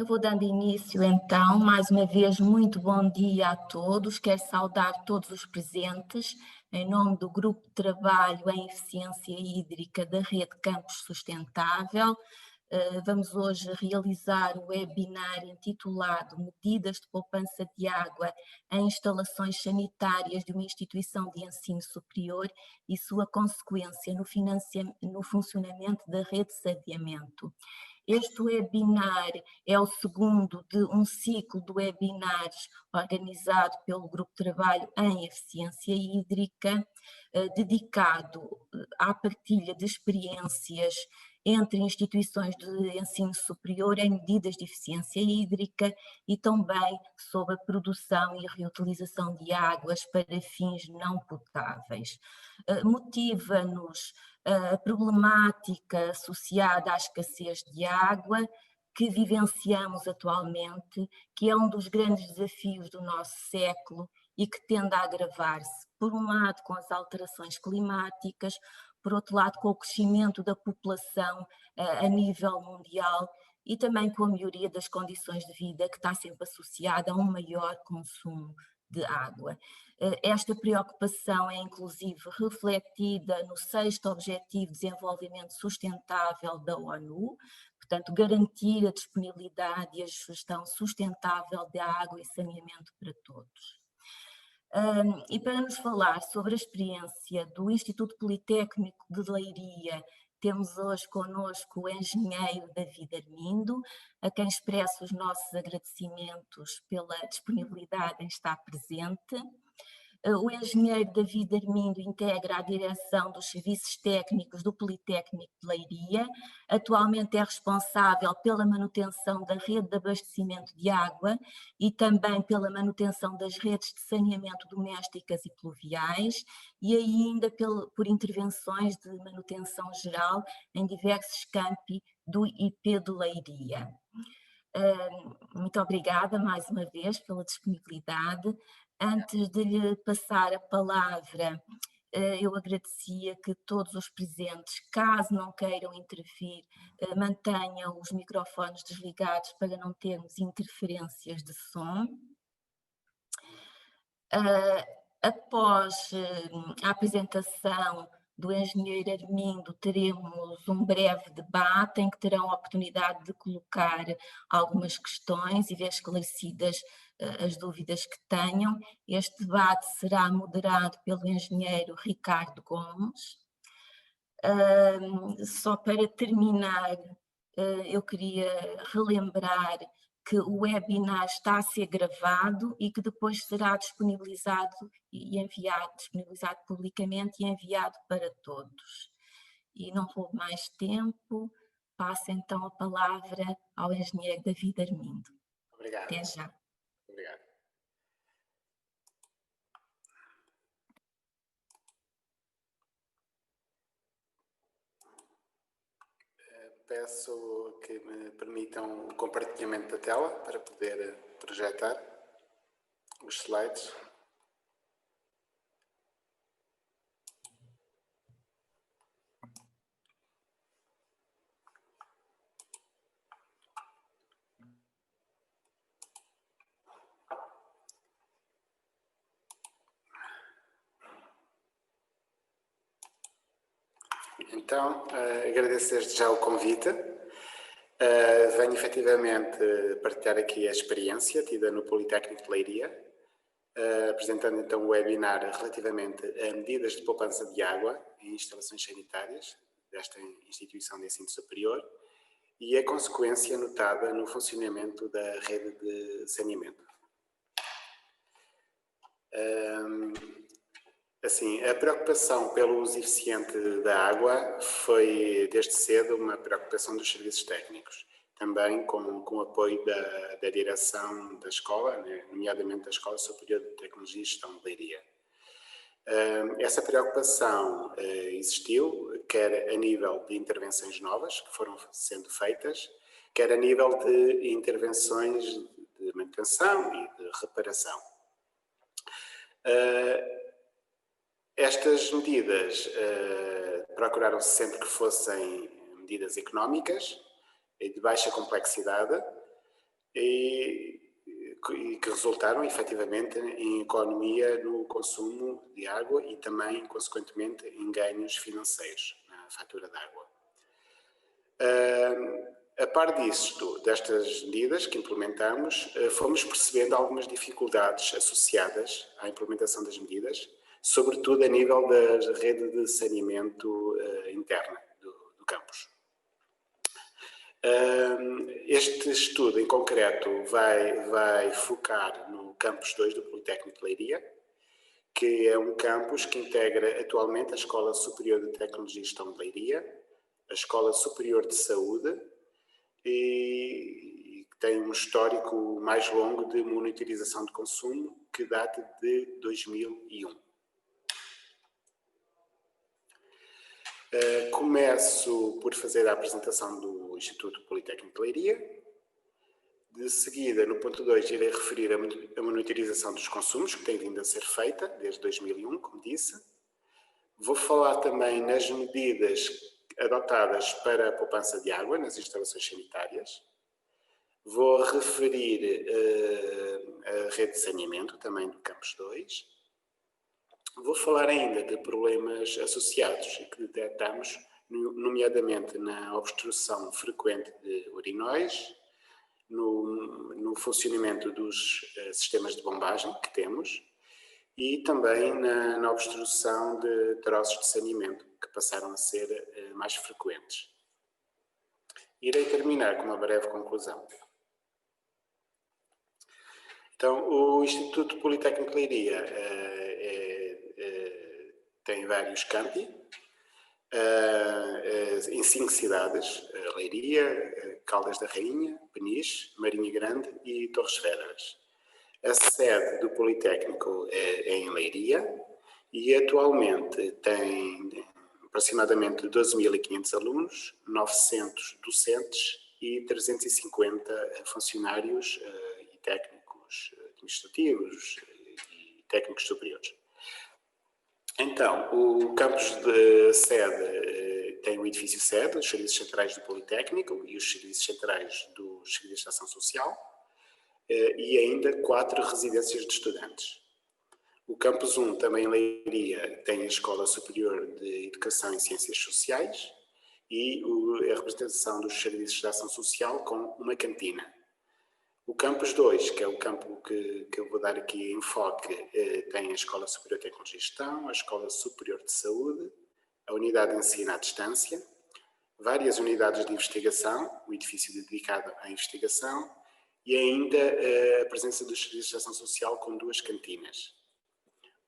Eu vou dando início então, mais uma vez, muito bom dia a todos. Quero saudar todos os presentes em nome do Grupo de Trabalho em Eficiência Hídrica da Rede Campos Sustentável. Vamos hoje realizar o webinar intitulado Medidas de Poupança de Água em Instalações Sanitárias de uma Instituição de Ensino Superior e sua consequência no funcionamento da rede de saneamento. Este webinar é o segundo de um ciclo de webinars organizado pelo Grupo de Trabalho em Eficiência Hídrica, dedicado à partilha de experiências entre instituições de ensino superior em medidas de eficiência hídrica e também sobre a produção e reutilização de águas para fins não potáveis. Motiva-nos a problemática associada à escassez de água que vivenciamos atualmente, que é um dos grandes desafios do nosso século e que tende a agravar-se, por um lado com as alterações climáticas, por outro lado com o crescimento da população a nível mundial e também com a melhoria das condições de vida que está sempre associada a um maior consumo de água. Esta preocupação é inclusive refletida no 6º Objetivo de Desenvolvimento Sustentável da ONU, portanto garantir a disponibilidade e a gestão sustentável da água e saneamento para todos. E para nos falar sobre a experiência do Instituto Politécnico de Leiria, temos hoje connosco o engenheiro David Armindo, a quem expresso os nossos agradecimentos pela disponibilidade em estar presente. O engenheiro David Armindo integra a direção dos serviços técnicos do Politécnico de Leiria, atualmente é responsável pela manutenção da rede de abastecimento de água e também pela manutenção das redes de saneamento domésticas e pluviais e ainda por intervenções de manutenção geral em diversos campi do IP de Leiria. Muito obrigada mais uma vez pela disponibilidade. Antes de lhe passar a palavra, eu agradecia que todos os presentes, caso não queiram intervir, mantenham os microfones desligados para não termos interferências de som. Após a apresentação do engenheiro Armindo, teremos um breve debate em que terão a oportunidade de colocar algumas questões e ver esclarecidas as dúvidas que tenham. Este debate será moderado pelo engenheiro Ricardo Gomes. Só para terminar, eu queria relembrar que o webinar está a ser gravado e que depois será disponibilizado publicamente e enviado para todos. E não roubo mais tempo, passo então a palavra ao engenheiro David Armindo. Obrigado. Até já. Obrigado. Peço que me permitam o compartilhamento da tela para poder projetar os slides. Então, agradeço desde já o convite. Venho efetivamente partilhar aqui a experiência tida no Politécnico de Leiria, apresentando então o webinar relativamente a medidas de poupança de água em instalações sanitárias desta instituição de ensino superior e a consequência notada no funcionamento da rede de saneamento. Assim, a preocupação pelo uso eficiente da água foi desde cedo uma preocupação dos serviços técnicos, também com o apoio da direção da escola, né, nomeadamente da Escola Superior de Tecnologia e Gestão de Leiria. Essa preocupação existiu, quer a nível de intervenções novas que foram sendo feitas, quer a nível de intervenções de manutenção e de reparação. Estas medidas procuraram sempre que fossem medidas económicas e de baixa complexidade, e que resultaram efetivamente em economia no consumo de água e também, consequentemente, em ganhos financeiros na fatura de água. A par destas medidas que implementamos, fomos percebendo algumas dificuldades associadas à implementação das medidas, sobretudo a nível da rede de saneamento interna do campus. Este estudo em concreto vai focar no campus 2 do Politécnico de Leiria, que é um campus que integra atualmente a Escola Superior de Tecnologia e Gestão de Leiria, a Escola Superior de Saúde e tem um histórico mais longo de monitorização de consumo que data de 2001. Começo por fazer a apresentação do Instituto Politécnico de Leiria. De seguida, no ponto 2, irei referir a monitorização dos consumos, que tem vindo a ser feita desde 2001, como disse. Vou falar também nas medidas adotadas para a poupança de água nas instalações sanitárias. Vou referir a rede de saneamento, também do Campus 2. Vou falar ainda de problemas associados que detectamos, nomeadamente na obstrução frequente de urinóis, no funcionamento dos sistemas de bombagem que temos e também na obstrução de troços de saneamento, que passaram a ser mais frequentes. Irei terminar com uma breve conclusão. Então, o Instituto Politécnico de Leiria tem vários campi, em 5 cidades: Leiria, Caldas da Rainha, Peniche, Marinha Grande e Torres Vedras. A sede do Politécnico é em Leiria e atualmente tem aproximadamente 12.500 alunos, 900 docentes e 350 funcionários e técnicos administrativos e técnicos superiores. Então, o campus de sede tem o edifício sede, os serviços centrais do Politécnico e os serviços centrais dos serviços de ação social e ainda 4 residências de estudantes. O campus 1, também em Leiria, tem a Escola Superior de Educação e Ciências Sociais e a representação dos serviços de ação social com uma cantina. O campus 2, que é o campo que eu vou dar aqui enfoque, tem a Escola Superior de Tecnologia e Gestão, a Escola Superior de Saúde, a Unidade de Ensino à Distância, várias unidades de investigação, o edifício dedicado à investigação e ainda a presença dos serviços de ação social com 2 cantinas.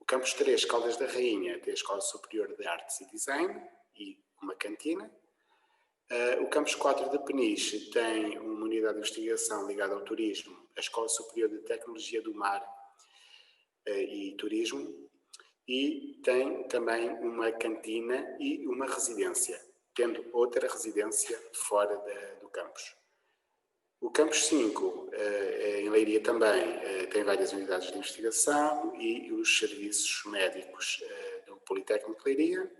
O campus 3, Caldas da Rainha, tem a Escola Superior de Artes e Design e uma cantina. O campus 4 de Peniche tem uma unidade de investigação ligada ao turismo, a Escola Superior de Tecnologia do Mar e Turismo, e tem também uma cantina e uma residência, tendo outra residência fora do campus. O campus 5, em Leiria também, tem várias unidades de investigação e os serviços médicos do Politécnico de Leiria.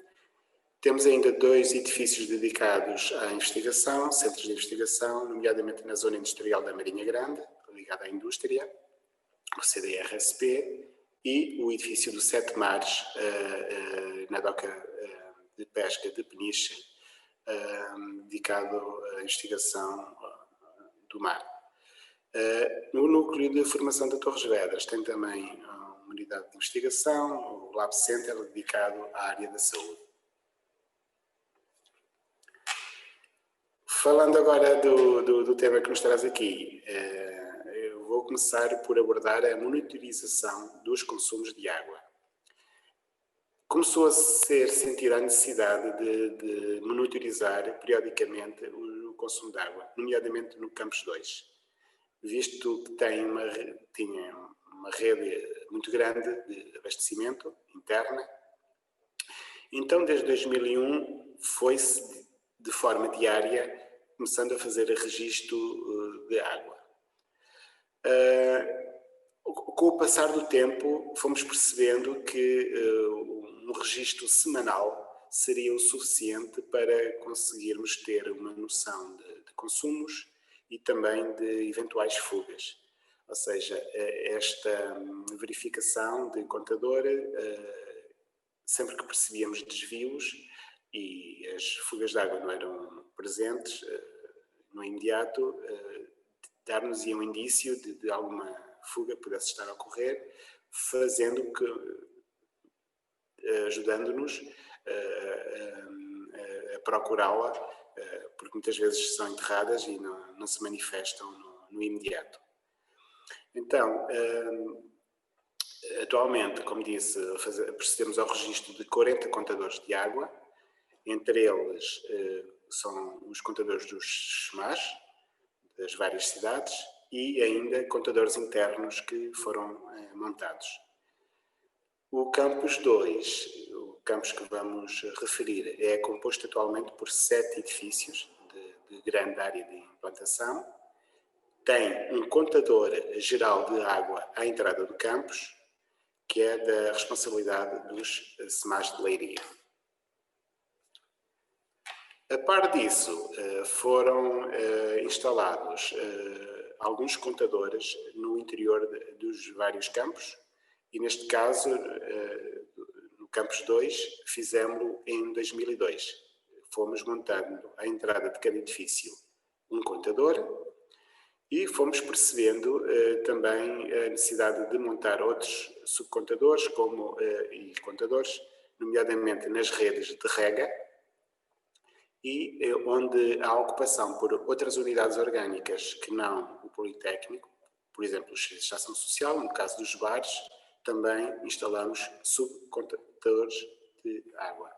Temos ainda 2 edifícios dedicados à investigação, centros de investigação, nomeadamente na zona industrial da Marinha Grande, ligada à indústria, o CDRSP, e o edifício do Sete Mares, na doca de pesca de Peniche, dedicado à investigação do mar. No núcleo de formação da Torres Vedras tem também uma unidade de investigação, o Lab Center, dedicado à área da saúde. Falando agora do tema que nos traz aqui, eu vou começar por abordar a monitorização dos consumos de água. Começou a ser sentida a necessidade de monitorizar periodicamente o consumo de água, nomeadamente no Campus 2, visto que tinha uma rede muito grande de abastecimento interna. Então, desde 2001, foi-se de forma diária começando a fazer registro de água. Com o passar do tempo, fomos percebendo que um registro semanal seria o suficiente para conseguirmos ter uma noção de consumos e também de eventuais fugas. Ou seja, esta verificação de contador, sempre que percebíamos desvios e as fugas de água não eram presentes no imediato, dar-nos-ia um indício de alguma fuga que pudesse estar a ocorrer, ajudando-nos a procurá-la, porque muitas vezes são enterradas e não se manifestam no imediato. Então, atualmente, como disse, procedemos ao registro de 40 contadores de água, entre eles são os contadores dos SMAs, das várias cidades, e ainda contadores internos que foram montados. O Campus 2, o campus que vamos referir, é composto atualmente por 7 edifícios de grande área de implantação. Tem um contador geral de água à entrada do campus, que é da responsabilidade dos SMAs de Leiria. A par disso, foram instalados alguns contadores no interior dos vários campos, e neste caso, no Campus 2, fizemos-lo em 2002. Fomos montando à entrada de cada edifício um contador e fomos percebendo também a necessidade de montar outros subcontadores e contadores, nomeadamente nas redes de rega, e onde há ocupação por outras unidades orgânicas que não o Politécnico, por exemplo, os serviços de ação social, no caso dos bares, também instalamos subcontadores de água.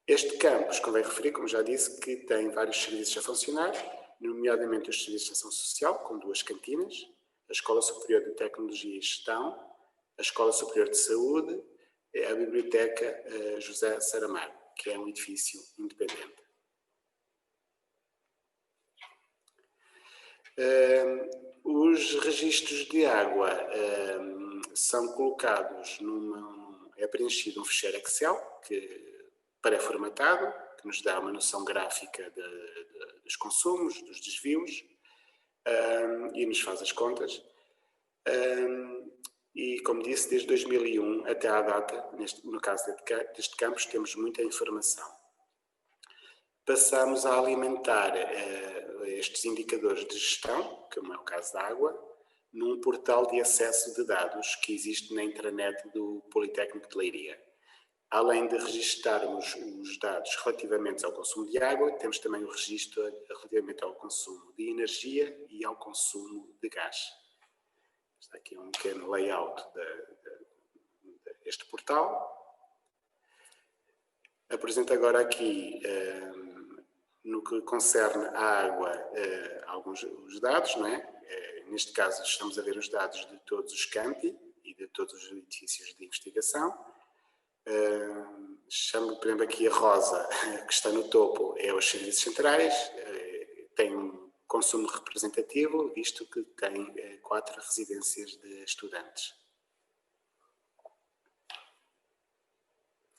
Este campus, convém referir, como já disse, que tem vários serviços a funcionar, nomeadamente os serviços de ação social, com 2 cantinas, a Escola Superior de Tecnologia e Gestão, a Escola Superior de Saúde e a Biblioteca José Saramago, que é um edifício independente. Os registros de água são colocados é preenchido um ficheiro Excel pré-formatado, que nos dá uma noção gráfica dos consumos, dos desvios, e nos faz as contas. E, como disse, desde 2001 até à data, no caso deste campus, temos muita informação. Passamos a alimentar estes indicadores de gestão, como é o caso da água, num portal de acesso de dados que existe na intranet do Politécnico de Leiria. Além de registarmos os dados relativamente ao consumo de água, temos também o registro relativamente ao consumo de energia e ao consumo de gás. Está aqui um pequeno layout deste portal. Apresento agora aqui, no que concerne à água, alguns os dados, não é? Neste caso, estamos a ver os dados de todos os campi e de todos os edifícios de investigação. Chamo, por exemplo, aqui a rosa, que está no topo, é os serviços centrais, tem um consumo representativo, visto que tem 4 residências de estudantes.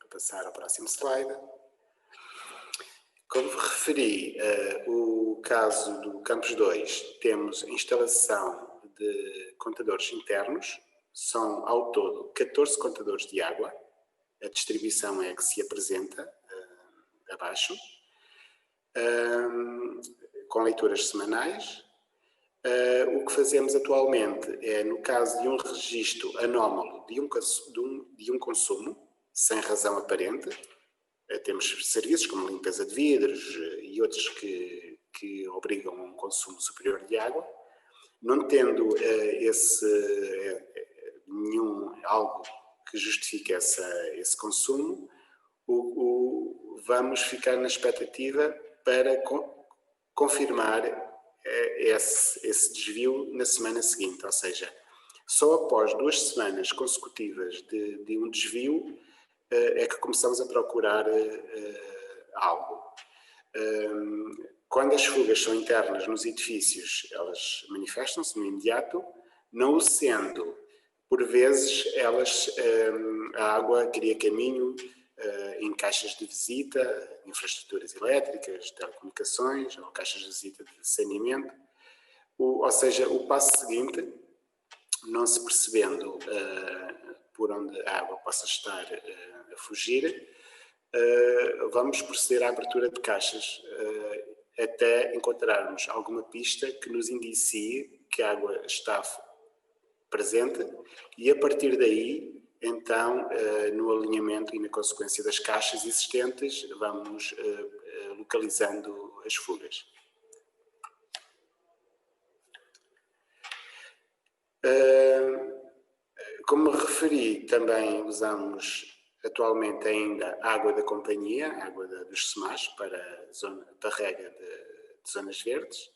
Vou passar ao próximo slide. Como referi, o caso do Campus 2, temos a instalação de contadores internos, são ao todo 14 contadores de água, a distribuição é a que se apresenta abaixo, com leituras semanais. O que fazemos atualmente é, no caso de um registro anómalo de um consumo, sem razão aparente, temos serviços como limpeza de vidros e outros que obrigam a um consumo superior de água. Não tendo algo que justifique esse consumo, vamos ficar na expectativa para confirmar esse desvio na semana seguinte, ou seja, só após 2 semanas consecutivas de um desvio é que começamos a procurar algo. Quando as fugas são internas nos edifícios, elas manifestam-se no imediato, não o sendo, por vezes a água cria caminho em caixas de visita, infraestruturas elétricas, telecomunicações ou caixas de visita de saneamento. Ou seja, o passo seguinte, não se percebendo por onde a água possa estar a fugir, vamos proceder à abertura de caixas até encontrarmos alguma pista que nos indicie que a água está presente e a partir daí, então, no alinhamento e na consequência das caixas existentes, vamos localizando as fugas. Como referi, também usamos atualmente ainda água da companhia, água dos SEMAS, para a rega de zonas verdes.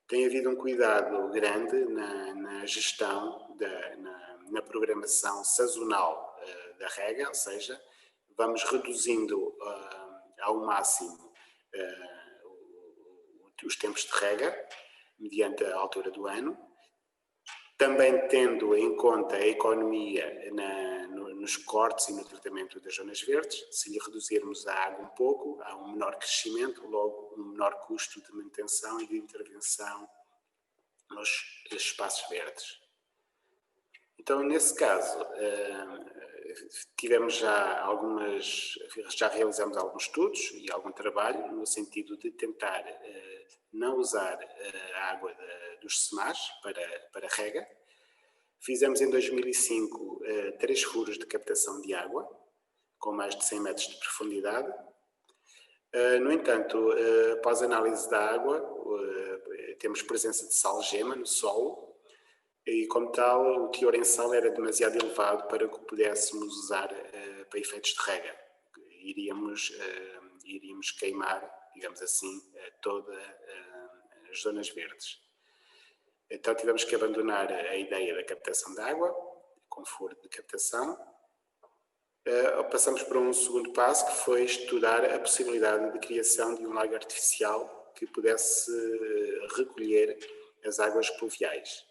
Tem havido um cuidado grande na gestão, na programação sazonal da rega, ou seja, vamos reduzindo ao máximo os tempos de rega, mediante a altura do ano, também tendo em conta a economia nos cortes e no tratamento das zonas verdes. Se lhe reduzirmos a água um pouco, há um menor crescimento, logo um menor custo de manutenção e de intervenção nos espaços verdes. Então, nesse caso, já realizamos alguns estudos e algum trabalho no sentido de tentar não usar a água dos SEMAS para rega. Fizemos em 2005 3 furos de captação de água, com mais de 100 metros de profundidade. No entanto, após a análise da água, temos presença de sal-gema no solo e, como tal, o teor em sal era demasiado elevado para que pudéssemos usar para efeitos de rega. Iríamos queimar, digamos assim, todas as zonas verdes. Então tivemos que abandonar a ideia da captação de água, com furo de captação. Passamos para um segundo passo, que foi estudar a possibilidade de criação de um lago artificial que pudesse recolher as águas pluviais.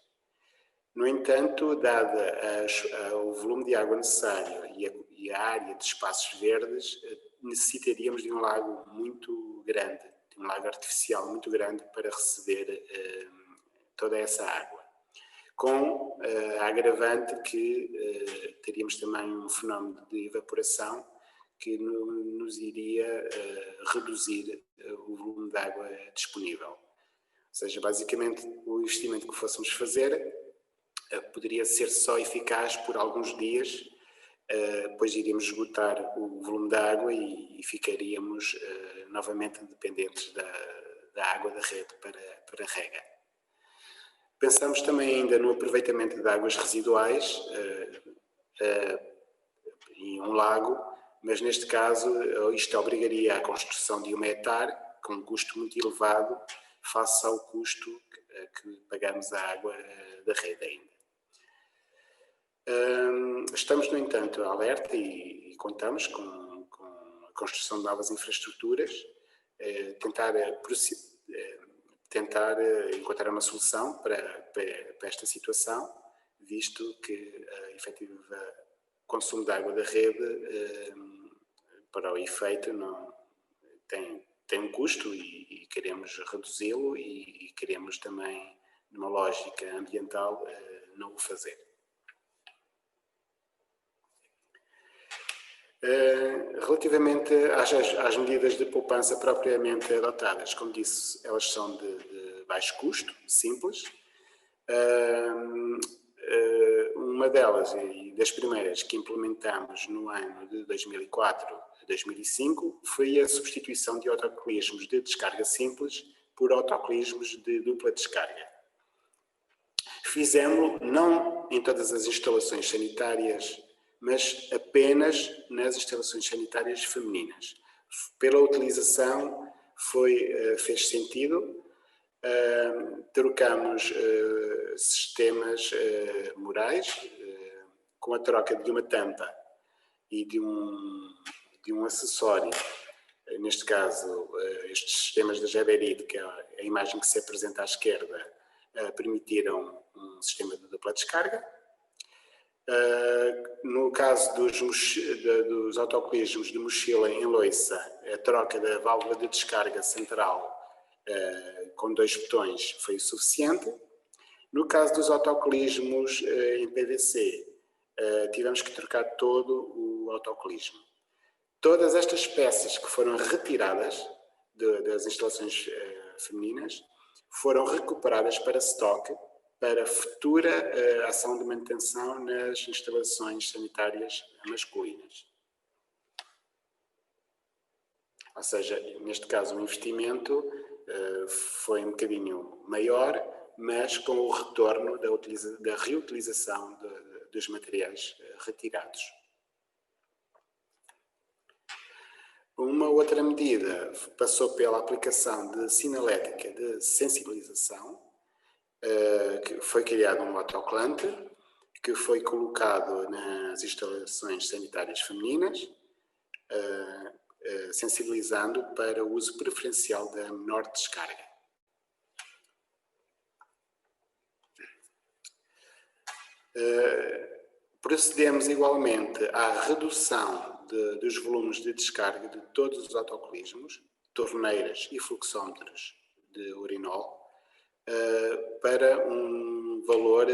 No entanto, dado o volume de água necessário e a área de espaços verdes, necessitaríamos de um lago muito grande, de um lago artificial muito grande para receber toda essa água. Com a agravante que teríamos também um fenómeno de evaporação que nos iria reduzir o volume de água disponível. Ou seja, basicamente o investimento que fôssemos fazer poderia ser só eficaz por alguns dias, depois iríamos esgotar o volume da água e ficaríamos novamente dependentes da água da rede para rega. Pensamos também ainda no aproveitamento de águas residuais em um lago, mas neste caso isto obrigaria à construção de uma hectare com um custo muito elevado face ao custo que pagamos à água da rede ainda. Estamos, no entanto, alerta e contamos com a construção de novas infraestruturas, tentar encontrar uma solução para esta situação, visto que o efetivo consumo de água da rede para o efeito não tem um custo e queremos reduzi-lo e queremos também, numa lógica ambiental, não o fazer. Relativamente às medidas de poupança propriamente adotadas, como disse, elas são de baixo custo, simples. Uma delas, e das primeiras que implementamos no ano de 2004 a 2005, foi a substituição de autocolismos de descarga simples por autocolismos de dupla descarga. Fizemos-lo não em todas as instalações sanitárias, mas apenas nas instalações sanitárias femininas. Pela utilização fez sentido, trocamos sistemas murais com a troca de uma tampa e de um acessório. Neste caso, estes sistemas da Geberit, que é a imagem que se apresenta à esquerda, permitiram um sistema de dupla descarga. No caso dos autocolismos de mochila em loiça, a troca da válvula de descarga central com 2 botões foi o suficiente. No caso dos autocolismos em PVC, tivemos que trocar todo o autocolismo. Todas estas peças que foram retiradas das instalações femininas foram recuperadas para estoque para futura ação de manutenção nas instalações sanitárias masculinas. Ou seja, neste caso o investimento foi um bocadinho maior, mas com o retorno da reutilização dos materiais retirados. Uma outra medida passou pela aplicação de sinalética de sensibilização, que foi criado um autocolante, que foi colocado nas instalações sanitárias femininas, sensibilizando para o uso preferencial da menor descarga. Procedemos igualmente à redução dos volumes de descarga de todos os autocolismos, torneiras e fluxómetros de urinol, para um valor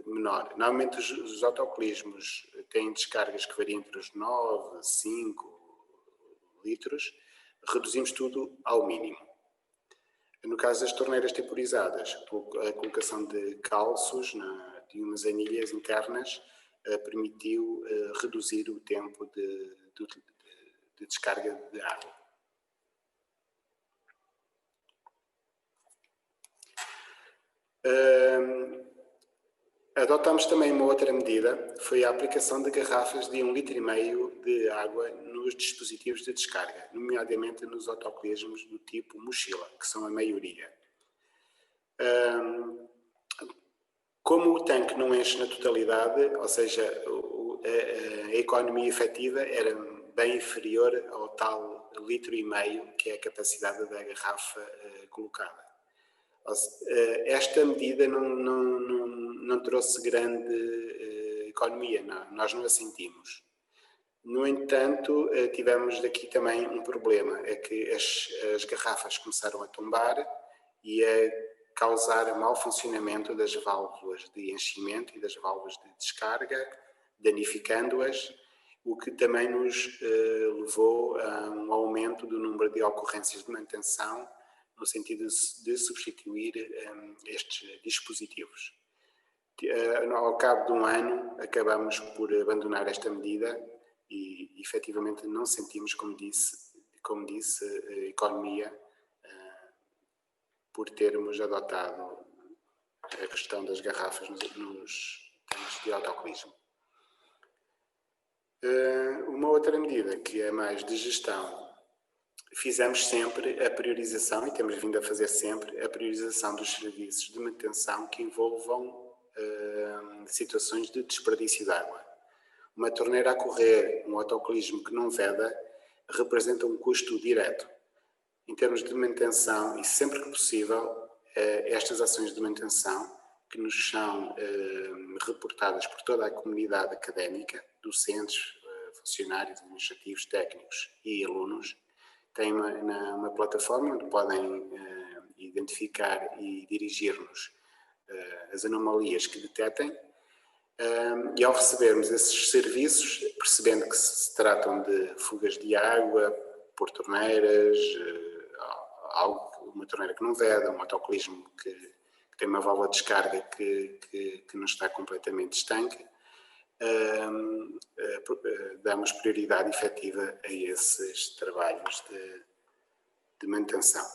menor. Normalmente os autocolismos têm descargas que variam entre os 9 a 5 litros, reduzimos tudo ao mínimo. No caso das torneiras temporizadas, a colocação de calços de umas anilhas internas permitiu reduzir o tempo de descarga de água. Adotamos também uma outra medida, foi a aplicação de garrafas de 1,5 litro de água nos dispositivos de descarga, nomeadamente nos autocolismos do tipo mochila, que são a maioria. Como o tanque não enche na totalidade, ou seja, a economia efetiva era bem inferior ao tal 1,5 litro, que é a capacidade da garrafa colocada. Esta medida não trouxe grande economia, nós não a sentimos. No entanto, tivemos daqui também um problema, é que as garrafas começaram a tombar e a causar mau funcionamento das válvulas de enchimento e das válvulas de descarga, danificando-as, o que também nos levou a um aumento do número de ocorrências de manutenção, no sentido de substituir estes dispositivos. Ao cabo de um ano, acabamos por abandonar esta medida e, efetivamente, não sentimos, como disse, economia por termos adotado a questão das garrafas nos tanques de autocolismo. Uma outra medida que é mais de gestão, fizemos sempre a priorização, e temos vindo a fazer sempre, a priorização dos serviços de manutenção que envolvam situações de desperdício de água. Uma torneira a correr, um autocolismo que não veda, representa um custo direto. Em termos de manutenção, e sempre que possível, estas ações de manutenção, que nos são reportadas por toda a comunidade académica, docentes, funcionários administrativos, técnicos e alunos, tem uma plataforma onde podem identificar e dirigir-nos as anomalias que detectem, e ao recebermos esses serviços, percebendo que se tratam de fugas de água por torneiras, uma torneira que não veda, um autocolismo que tem uma válvula de descarga que não está completamente estanque, damos prioridade efetiva a esses trabalhos de manutenção.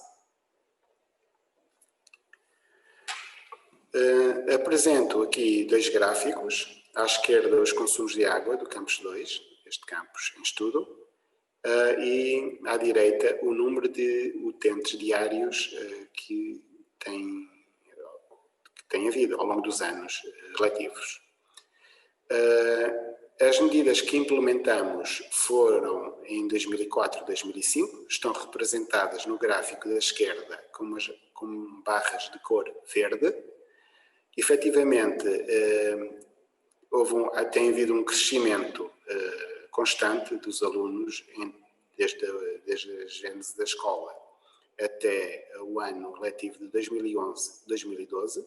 Apresento aqui 2 gráficos. À esquerda, os consumos de água do campus 2, este campus em estudo, e à direita, o número de utentes diários que tem havido ao longo dos anos letivos. As medidas que implementamos foram em 2004 e 2005, estão representadas no gráfico da esquerda com barras de cor verde. Efetivamente, tem havido um crescimento constante dos alunos desde a gênese da escola até o ano letivo de 2011-2012.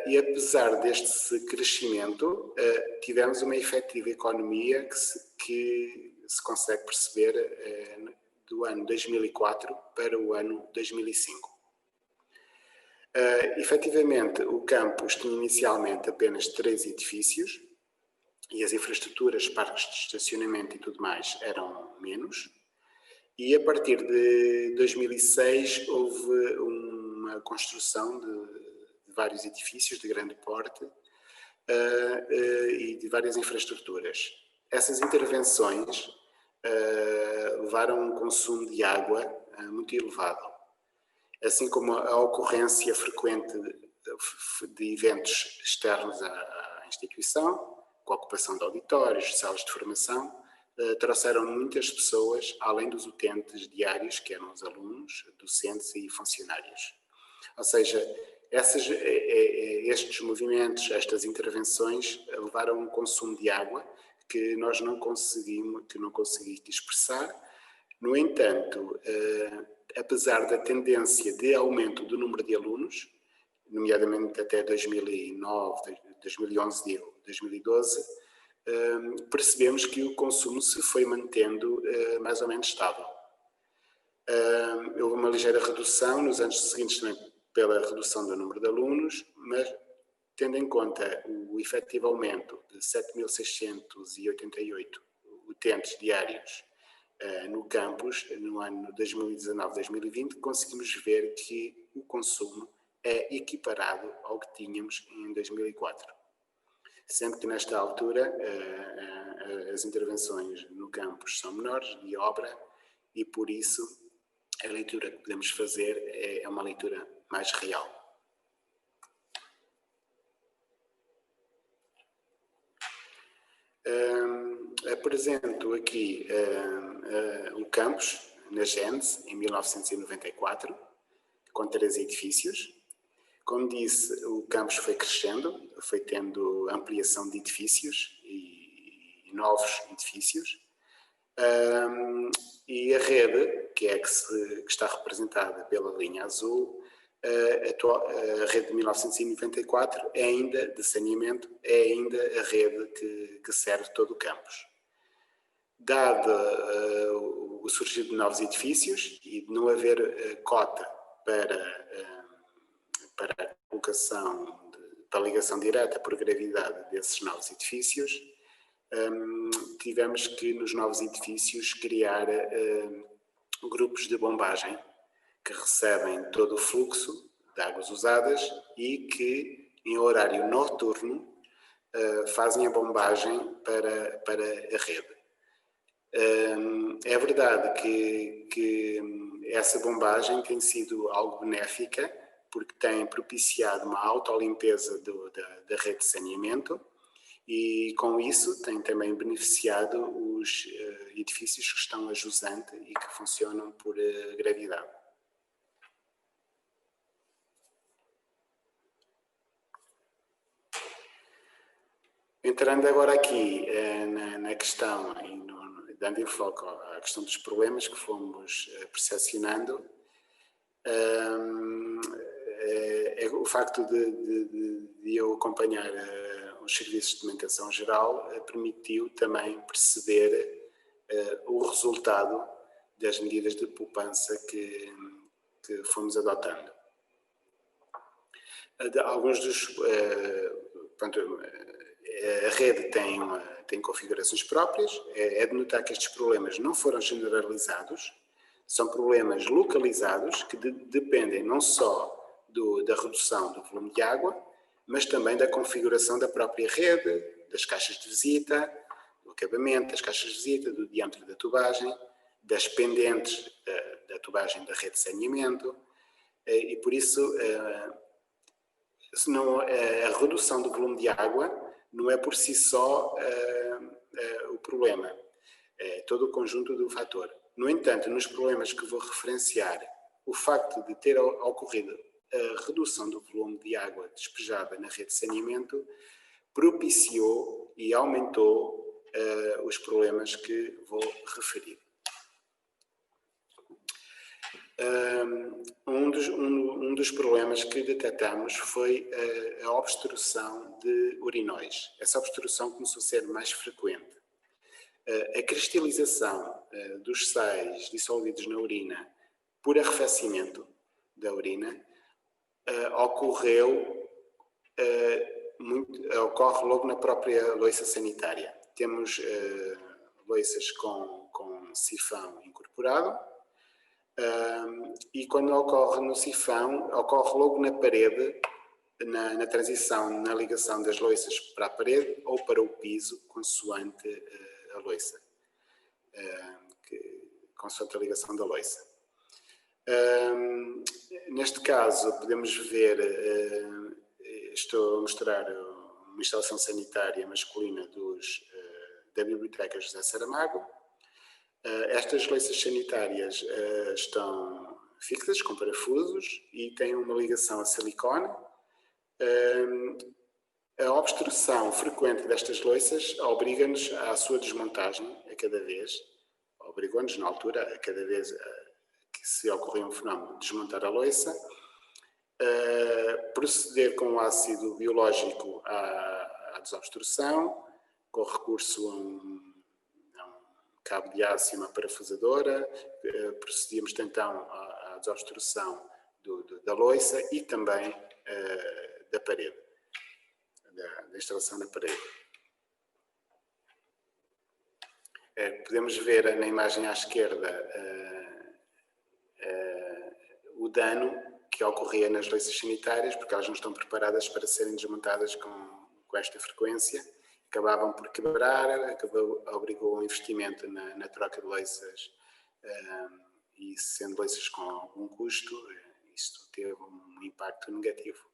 E apesar deste crescimento, tivemos uma efetiva economia que se consegue perceber do ano 2004 para o ano 2005. Efetivamente, o campus tinha inicialmente apenas 3 edifícios e as infraestruturas, parques de estacionamento e tudo mais eram menos. E a partir de 2006 houve uma construção de vários edifícios de grande porte e de várias infraestruturas. Essas intervenções levaram a um consumo de água muito elevado, assim como a ocorrência frequente de eventos externos à instituição, com a ocupação de auditórios, salas de formação, trouxeram muitas pessoas, além dos utentes diários, que eram os alunos, docentes e funcionários. Ou seja, estes movimentos, estas intervenções levaram a um consumo de água que nós não conseguimos expressar. No entanto, apesar da tendência de aumento do número de alunos, nomeadamente até 2009, 2011, 2012, percebemos que o consumo se foi mantendo mais ou menos estável. Houve uma ligeira redução nos anos seguintes também pela redução do número de alunos, mas tendo em conta o efetivo aumento de 7.688 utentes diários no campus, no ano 2019-2020, conseguimos ver que o consumo é equiparado ao que tínhamos em 2004. Sendo que nesta altura as intervenções no campus são menores, de obra, e por isso a leitura que podemos fazer é uma leitura mais real. Apresento aqui o campus na gênese, em 1994, com 3 edifícios. Como disse, o campus foi crescendo, foi tendo ampliação de edifícios e novos edifícios. E a rede, que está representada pela linha azul, a rede de 1994 é ainda de saneamento, é ainda a rede que serve todo o campus. Dado o surgir de novos edifícios e de não haver cota para a colocação, para a ligação direta por gravidade desses novos edifícios, tivemos que nos novos edifícios criar grupos de bombagem que recebem todo o fluxo de águas usadas e que em horário noturno fazem a bombagem para a rede. É verdade que essa bombagem tem sido algo benéfica porque tem propiciado uma autolimpeza da rede de saneamento e com isso tem também beneficiado os edifícios que estão a jusante e que funcionam por gravidade. Entrando agora aqui na questão, dando enfoque à questão dos problemas que fomos percepcionando, o facto de eu acompanhar os serviços de manutenção geral permitiu também perceber o resultado das medidas de poupança que fomos adotando. Alguns dos... a rede tem configurações próprias, é de notar que estes problemas não foram generalizados, são problemas localizados que dependem não só da redução do volume de água, mas também da configuração da própria rede, das caixas de visita, do acabamento das caixas de visita, do diâmetro da tubagem, das pendentes da tubagem da rede de saneamento, e por isso a redução do volume de água não é por si só o problema, é todo o conjunto do fator. No entanto, nos problemas que vou referenciar, o facto de ter ocorrido a redução do volume de água despejada na rede de saneamento propiciou e aumentou os problemas que vou referir. Um dos problemas que detectamos foi a obstrução de urinóis. Essa obstrução começou a ser mais frequente. A cristalização dos sais dissolvidos na urina por arrefecimento da urina ocorre logo na própria loiça sanitária. Temos loiças com sifão incorporado e quando ocorre no sifão, ocorre logo na parede, na transição, na ligação das loiças para a parede ou para o piso, consoante a loiça, consoante a ligação da loiça. Neste caso, podemos ver, estou a mostrar uma instalação sanitária masculina da Biblioteca José Saramago. Estas loiças sanitárias estão fixas com parafusos e têm uma ligação a silicone. A obstrução frequente destas loiças obriga-nos à sua desmontagem a cada vez, obrigou-nos na altura a cada vez que se ocorria um fenómeno, desmontar a loiça, proceder com o ácido biológico à desobstrução, com recurso a um cabo de aço e uma parafusadora, procedíamos então à desobstrução da loiça e também da parede, da instalação na parede. Podemos ver na imagem à esquerda o dano que ocorria nas loiças sanitárias, porque elas não estão preparadas para serem desmontadas com esta frequência. Acabavam por quebrar, obrigou um investimento na troca de loiças e sendo loiças com algum custo, isto teve um impacto negativo.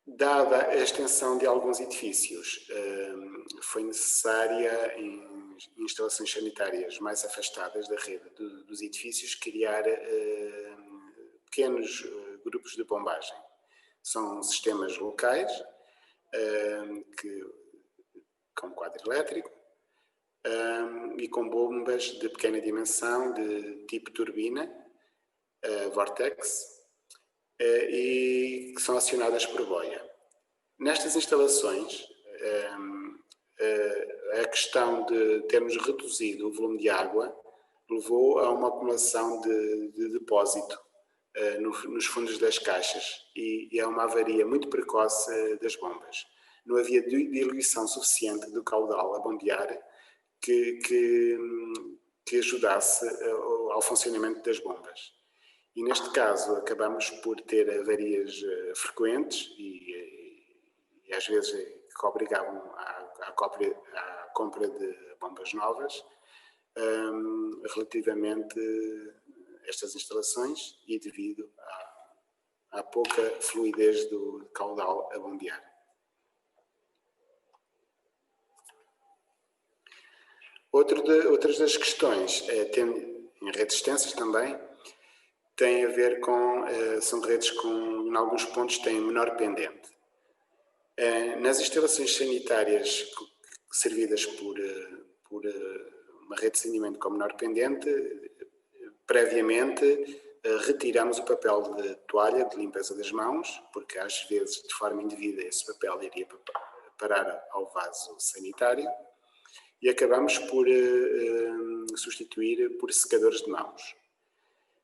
Dada a extensão de alguns edifícios, foi necessária em instalações sanitárias mais afastadas da rede dos edifícios criar pequenos grupos de bombagem. São sistemas locais com quadro elétrico e com bombas de pequena dimensão, de tipo turbina, Vortex, e que são acionadas por boia. Nestas instalações, a questão de termos reduzido o volume de água levou a uma acumulação de depósito nos fundos das caixas e a uma avaria muito precoce das bombas. Não havia diluição suficiente do caudal a bombear que ajudasse ao funcionamento das bombas. E neste caso acabamos por ter avarias frequentes e às vezes que obrigavam à compra de bombas novas relativamente a estas instalações e devido à pouca fluidez do caudal a bombear. Outras das questões, em redes extensas também, tem a ver são redes em alguns pontos têm menor pendente. Nas instalações sanitárias servidas por uma rede de saneamento com menor pendente, previamente retiramos o papel de toalha de limpeza das mãos, porque às vezes de forma indevida esse papel iria parar ao vaso sanitário, e acabamos por substituir por secadores de mãos.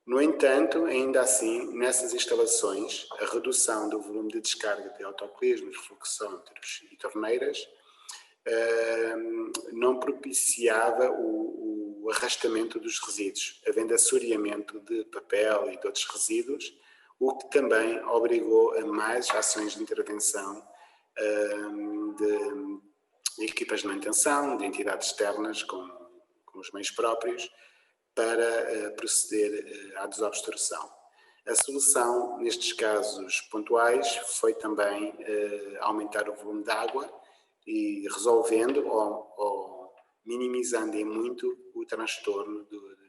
No entanto, ainda assim, nessas instalações, a redução do volume de descarga de autocolismos, fluxómetros e torneiras não propiciava o arrastamento dos resíduos, havendo assoreamento de papel e de outros resíduos, o que também obrigou a mais ações de intervenção de equipas de manutenção, de entidades externas com os meios próprios, para proceder à desobstrução. A solução, nestes casos pontuais, foi também aumentar o volume de água e resolvendo ou minimizando em muito o transtorno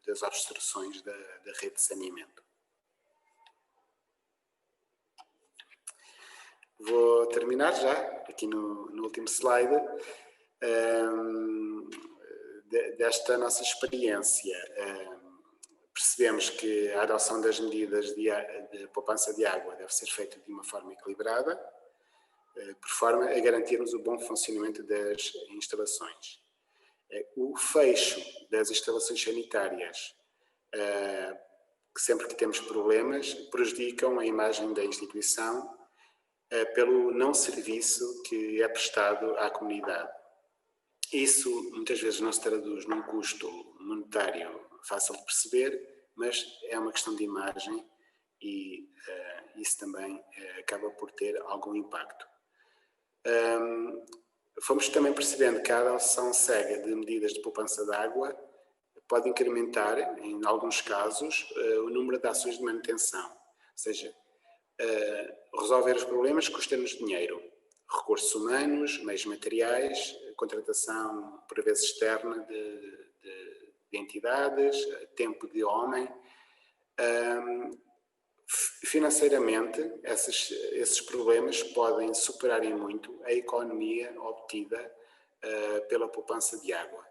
das obstruções da rede de saneamento. Vou terminar já, aqui no último slide, desta nossa experiência. Percebemos que a adoção das medidas de poupança de água deve ser feita de uma forma equilibrada, por forma a garantirmos o bom funcionamento das instalações. O fecho das instalações sanitárias, que sempre que temos problemas, prejudicam a imagem da instituição pelo não serviço que é prestado à comunidade. Isso muitas vezes não se traduz num custo monetário fácil de perceber, mas é uma questão de imagem e isso também acaba por ter algum impacto. Fomos também percebendo que a adoção cega de medidas de poupança de água pode incrementar, em alguns casos, o número de ações de manutenção. Ou seja, resolver os problemas custa-nos dinheiro, recursos humanos, meios materiais, contratação por vezes externa de entidades, tempo de homem. Financeiramente, esses problemas podem superar em muito a economia obtida pela poupança de água.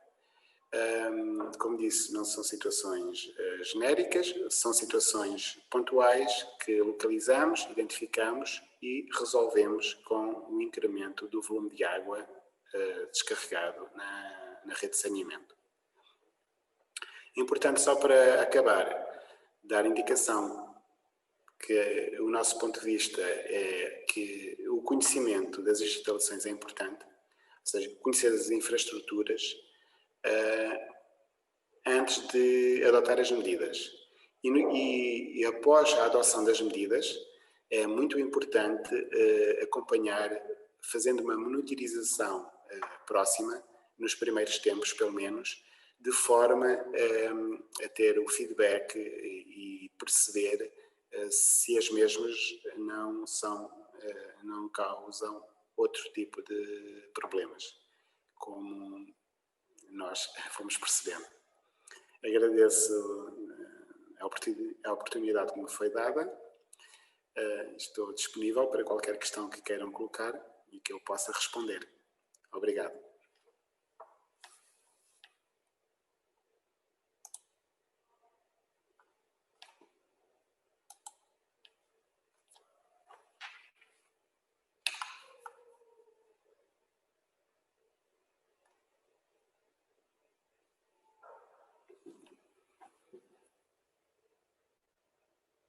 Como disse, não são situações genéricas, são situações pontuais que localizamos, identificamos e resolvemos com o incremento do volume de água descarregado na rede de saneamento. Importante, só para acabar, dar indicação que o nosso ponto de vista é que o conhecimento das instalações é importante, ou seja, conhecer as infraestruturas antes de adotar as medidas. E após a adoção das medidas, é muito importante acompanhar, fazendo uma monitorização próxima, nos primeiros tempos pelo menos, de forma a ter o feedback e perceber se as mesmas não causam outro tipo de problemas, como nós fomos percebendo. Agradeço a oportunidade que me foi dada. Estou disponível para qualquer questão que queiram colocar e que eu possa responder. Obrigado.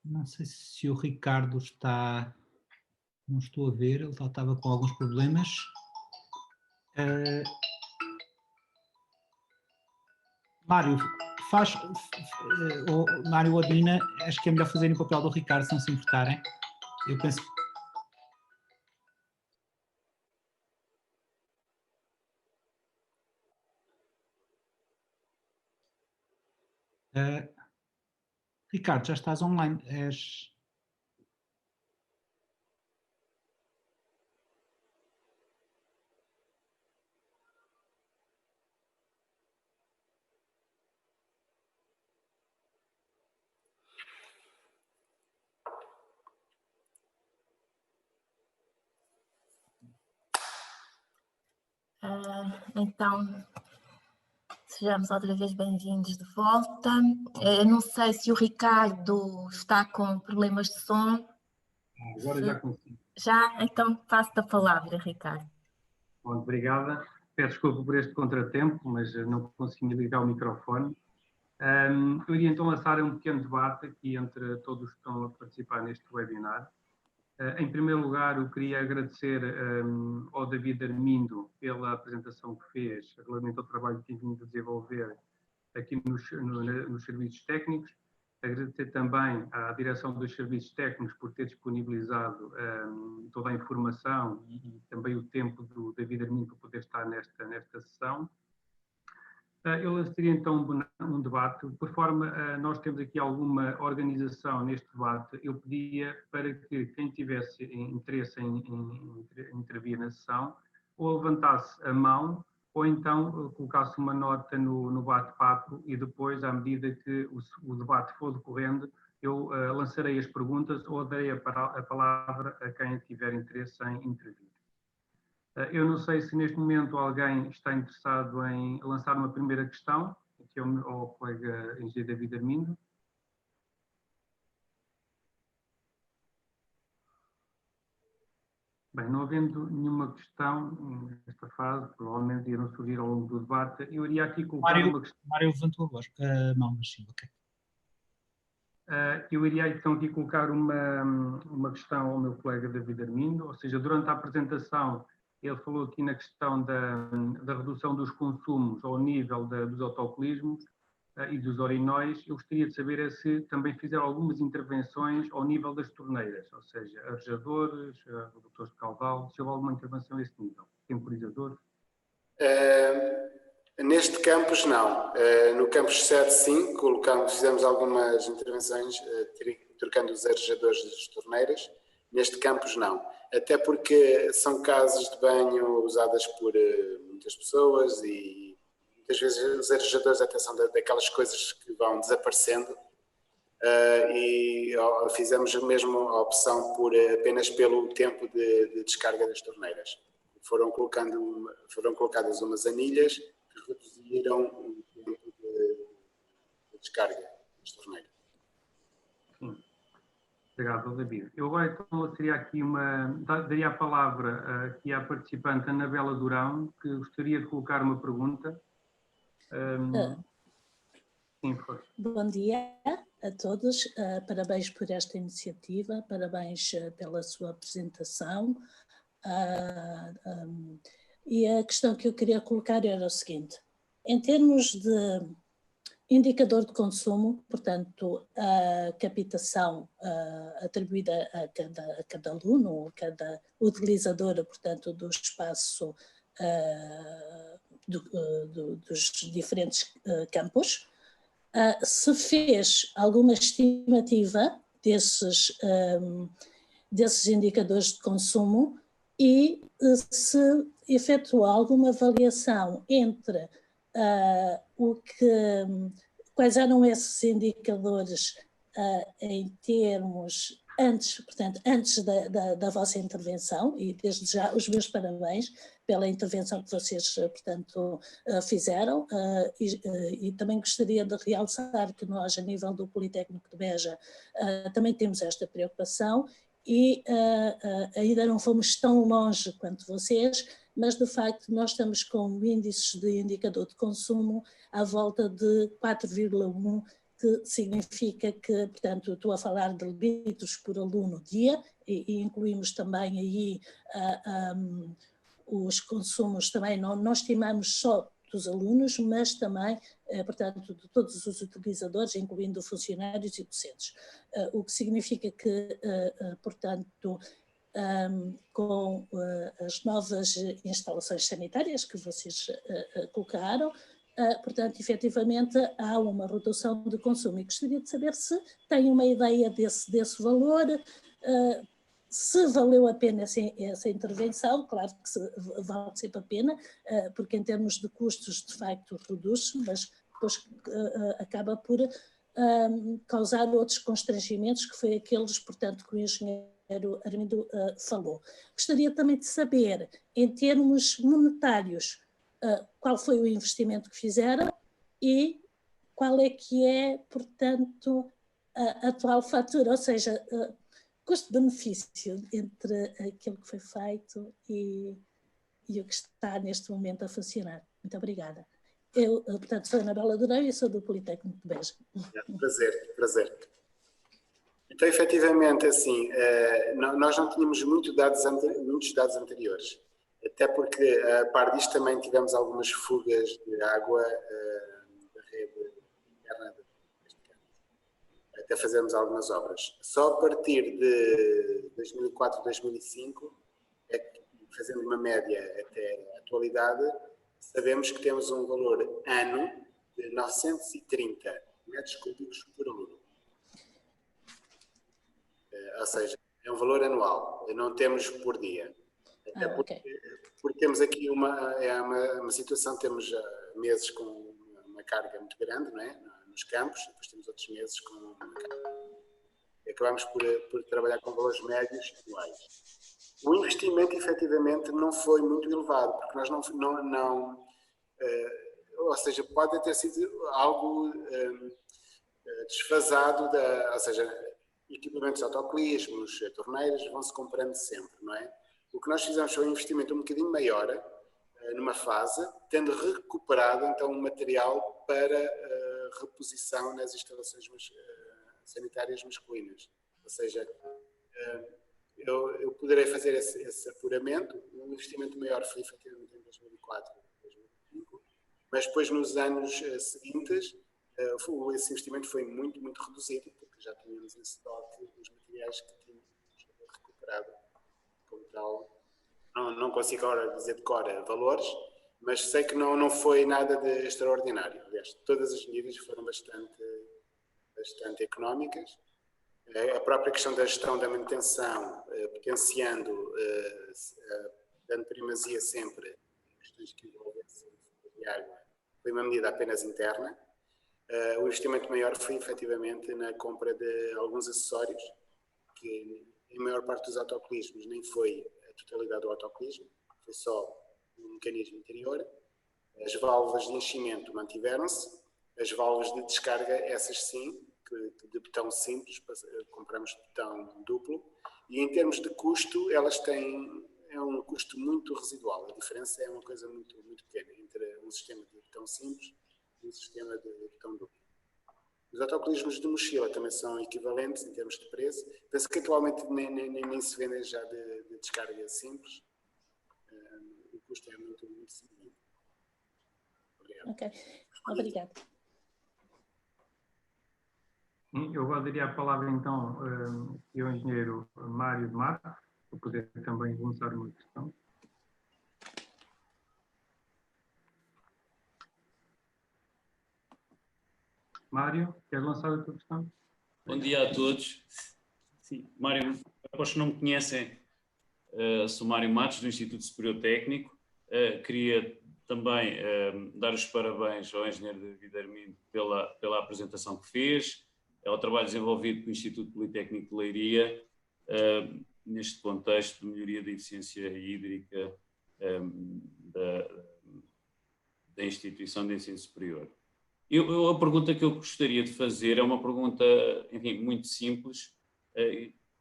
Não sei se o Ricardo está... Não estou a ver, ele estava com alguns problemas. Mário, Mário ou Dina, acho que é melhor fazerem o papel do Ricardo, se não se importarem. Eu penso... Ricardo, já estás online. Então, sejamos outra vez bem-vindos de volta. Eu não sei se o Ricardo está com problemas de som. Agora já consigo. Já? Então passo-te a palavra, Ricardo. Bom, obrigada. Peço desculpa por este contratempo, mas não consegui ligar o microfone. Eu iria então lançar um pequeno debate aqui entre todos que estão a participar neste webinar. Em primeiro lugar, eu queria agradecer ao David Armindo pela apresentação que fez, relativamente ao trabalho que tem vindo a desenvolver aqui nos serviços técnicos. Agradecer também à direção dos serviços técnicos por ter disponibilizado toda a informação e também o tempo do David Armindo para poder estar nesta sessão. Eu lançaria então um debate, por forma nós temos aqui alguma organização neste debate. Eu pedia para que quem tivesse interesse em intervir na sessão ou levantasse a mão ou então colocasse uma nota no bate-papo e depois, à medida que o debate for decorrendo, eu lançarei as perguntas ou darei a palavra a quem tiver interesse em intervir. Eu não sei se neste momento alguém está interessado em lançar uma primeira questão, aqui ao colega engenheiro David Armindo. Bem, não havendo nenhuma questão nesta fase, provavelmente irão surgir ao longo do debate, eu iria aqui colocar uma questão. Mário levantou a voz. Não, mas sim, ok. Eu iria então aqui colocar uma questão ao meu colega David Armindo, ou seja, durante a apresentação ele falou aqui na questão da redução dos consumos ao nível dos autocolismos e dos orinóis. Eu gostaria de saber se também fizeram algumas intervenções ao nível das torneiras, ou seja, arejadores, redutores de caudal, se houve alguma intervenção a esse nível, temporizadores. Neste campus, não. No campus 7, sim, fizemos algumas intervenções trocando os arejadores das torneiras. Neste campus, não. Até porque são casas de banho usadas por muitas pessoas e muitas vezes os arejadores até são daquelas coisas que vão desaparecendo e fizemos mesmo a opção apenas pelo tempo de descarga das torneiras. Foram colocadas umas anilhas que reduziram o tempo de descarga das torneiras. Sim. Obrigado, David. Eu agora então daria a palavra aqui à participante Anabela Durão, que gostaria de colocar uma pergunta. Sim, por favor. Bom dia a todos, parabéns por esta iniciativa, parabéns pela sua apresentação. E a questão que eu queria colocar era o seguinte: em termos de indicador de consumo, portanto, a captação atribuída a cada aluno, a cada utilizadora, portanto, do espaço dos diferentes campos, se fez alguma estimativa desses indicadores de consumo e se efetuou alguma avaliação entre quais eram esses indicadores em termos antes da vossa intervenção, e desde já os meus parabéns pela intervenção que vocês, portanto, fizeram, e também gostaria de realçar que nós, a nível do Politécnico de Beja, também temos esta preocupação e ainda não fomos tão longe quanto vocês, mas de facto nós estamos com índices de indicador de consumo à volta de 4,1, que significa que, portanto, estou a falar de litros por aluno dia, e incluímos também aí os consumos, também não estimamos só dos alunos, mas também, portanto, de todos os utilizadores, incluindo funcionários e docentes. O que significa que, portanto, com as novas instalações sanitárias que vocês colocaram, portanto, efetivamente há uma redução de consumo, e gostaria de saber se tem uma ideia desse valor, se valeu a pena essa intervenção. Claro que vale sempre a pena, porque em termos de custos de facto reduz-se, mas depois acaba por causar outros constrangimentos, que foi aqueles, portanto, que o engenheiro Armindo falou. Gostaria também de saber, em termos monetários, qual foi o investimento que fizeram e qual é que é, portanto, a atual fatura, ou seja, custo-benefício entre aquilo que foi feito e o que está neste momento a funcionar. Muito obrigada. Eu, portanto, sou Anabela Durão e sou do Politécnico de Beja. Prazer. Então, efetivamente, assim, nós não tínhamos muitos dados anteriores, até porque, a par disto, também tivemos algumas fugas de água da rede interna até fazermos algumas obras. Só a partir de 2004, 2005, fazendo uma média até a atualidade, sabemos que temos um valor ano de 930 metros cúbicos por aluno. Ou seja, é um valor anual, não temos por dia. Até porque temos aqui uma situação, temos meses com uma carga muito grande, não é? Nos campos, depois temos outros meses com uma carga acabamos por trabalhar com valores médios iguais. O investimento, efetivamente, não foi muito elevado, porque nós ou seja, pode ter sido algo desfasado, ou seja, equipamentos de autocolismos, torneiras, vão-se comprando sempre, não é? O que nós fizemos foi um investimento um bocadinho maior, numa fase, tendo recuperado, então, o material para reposição nas instalações sanitárias masculinas. Ou seja, eu poderei fazer esse apuramento. O investimento maior foi efetivamente em 2004 e 2005, mas depois nos anos seguintes esse investimento foi muito, muito reduzido, porque já tínhamos em estoque os materiais que tínhamos recuperado. Como tal, não consigo agora dizer de cor valores, mas sei que não foi nada de extraordinário. Aliás, todas as medidas foram bastante económicas. A própria questão da gestão da manutenção, potenciando, dando primazia sempre em questões que envolvessem de água, foi uma medida apenas interna. O investimento maior foi efetivamente na compra de alguns acessórios, que em maior parte dos autocolismos nem foi a totalidade do autocolismo, foi só um mecanismo interior. As válvulas de enchimento mantiveram-se, as válvulas de descarga, essas sim, de botão simples, compramos botão duplo, e em termos de custo, elas têm um custo muito residual. A diferença é uma coisa muito, muito pequena entre um sistema de botão simples e um sistema de botão duplo. Os autocolismos de mochila também são equivalentes em termos de preço. Penso que atualmente nem se vendem já de descarga simples. O custo é muito, muito semelhante. Obrigado. Ok, obrigada. Eu daria a palavra então ao engenheiro Mário de Matos, para poder também lançar uma questão. Mário, queres lançar a tua questão? Bom dia a todos. Sim, Mário, para os que não me conhecem, sou Mário Matos, do Instituto Superior Técnico. Queria também dar os parabéns ao engenheiro David Armindo pela apresentação que fez, ao trabalho desenvolvido pelo Instituto Politécnico de Leiria, neste contexto de melhoria da eficiência hídrica da instituição de ensino superior. A pergunta que eu gostaria de fazer é uma pergunta, enfim, muito simples,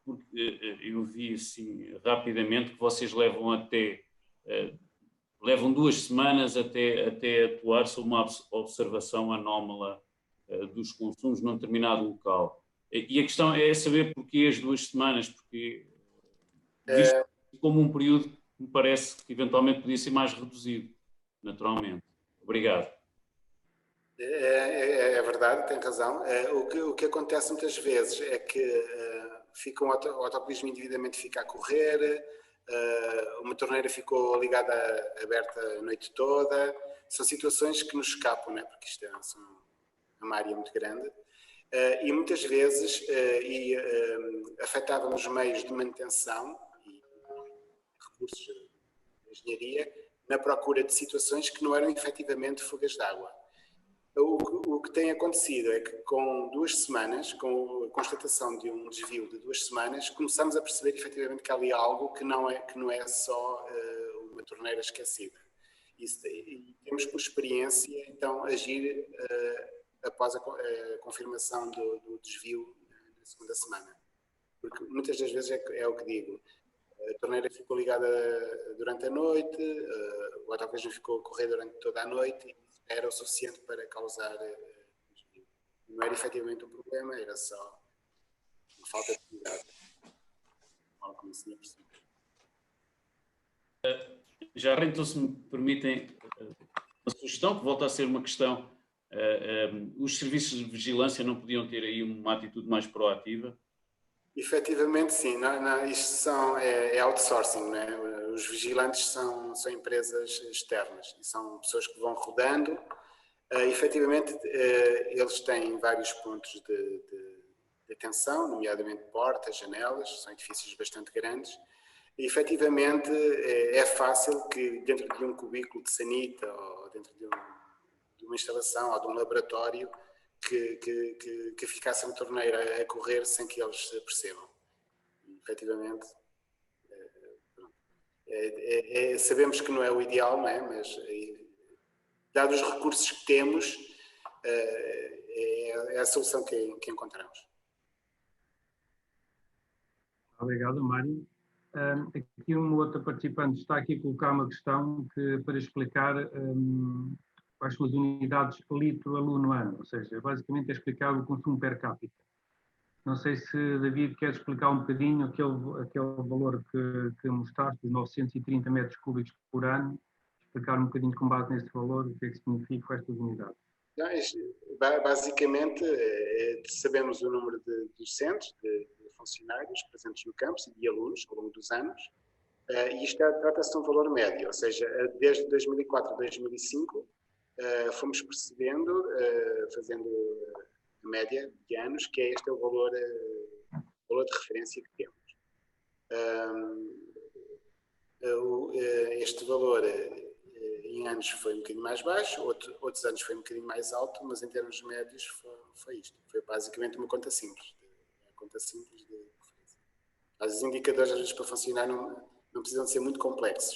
porque eu vi assim rapidamente que vocês levam 2 semanas até atuar sobre uma observação anómala dos consumos num determinado local. E a questão é saber porquê as 2 semanas, porque visto como um período que me parece que eventualmente podia ser mais reduzido, naturalmente. Obrigado. É verdade, tem razão. O que acontece muitas vezes é que o autocolismo indevidamente fica a correr, uma torneira ficou ligada, aberta a noite toda. São situações que nos escapam, né? Porque isto é uma área muito grande. E muitas vezes afetávamos os meios de manutenção e recursos de engenharia na procura de situações que não eram efetivamente fugas de água. O que tem acontecido é que com 2 semanas, com a constatação de um desvio de 2 semanas, começamos a perceber efetivamente que há ali algo que não é só uma torneira esquecida. E temos por experiência, então, agir após a confirmação do desvio na segunda semana. Porque muitas das vezes é o que digo, a torneira ficou ligada durante a noite, o autocolismo ficou a correr durante toda a noite, e era o suficiente para causar desvio. Não era efetivamente um problema, era só uma falta de cuidado. Algo como se tinha percebido. Já então, se me permitem uma sugestão, que volta a ser uma questão, os serviços de vigilância não podiam ter aí uma atitude mais proativa? Efetivamente, sim. Isto é outsourcing, não é? Os vigilantes são empresas externas e são pessoas que vão rodando. Efetivamente, eles têm vários pontos de atenção, nomeadamente portas, janelas, são edifícios bastante grandes. E, efetivamente, é fácil que dentro de um cubículo de sanita ou dentro de uma instalação ou de um laboratório que ficasse a torneira a correr sem que eles se percebam. E, efetivamente, sabemos que não é o ideal, não é? Mas, dados os recursos que temos, é a solução que encontramos. Obrigado, Mário. Aqui uma outra participante está aqui a colocar uma questão para explicar quais são as unidades litro aluno ano, ou seja, basicamente é explicar o consumo per capita. Não sei se David quer explicar um bocadinho aquele valor que mostraste, os 930 metros cúbicos por ano, explicar um bocadinho com base nesse valor o que é que significa estas unidades. Não, basicamente, sabemos o número de docentes, de funcionários presentes no campus e de alunos ao longo dos anos, e isto trata-se de um valor médio, ou seja, desde 2004 a 2005 fomos percebendo, fazendo a média de anos, que este é o valor de referência que temos. Este valor em anos foi um bocadinho mais baixo, outros anos foi um bocadinho mais alto, mas em termos médios foi isto. Foi basicamente uma conta simples. De referência. Os indicadores, às vezes, para funcionar, não precisam de ser muito complexos.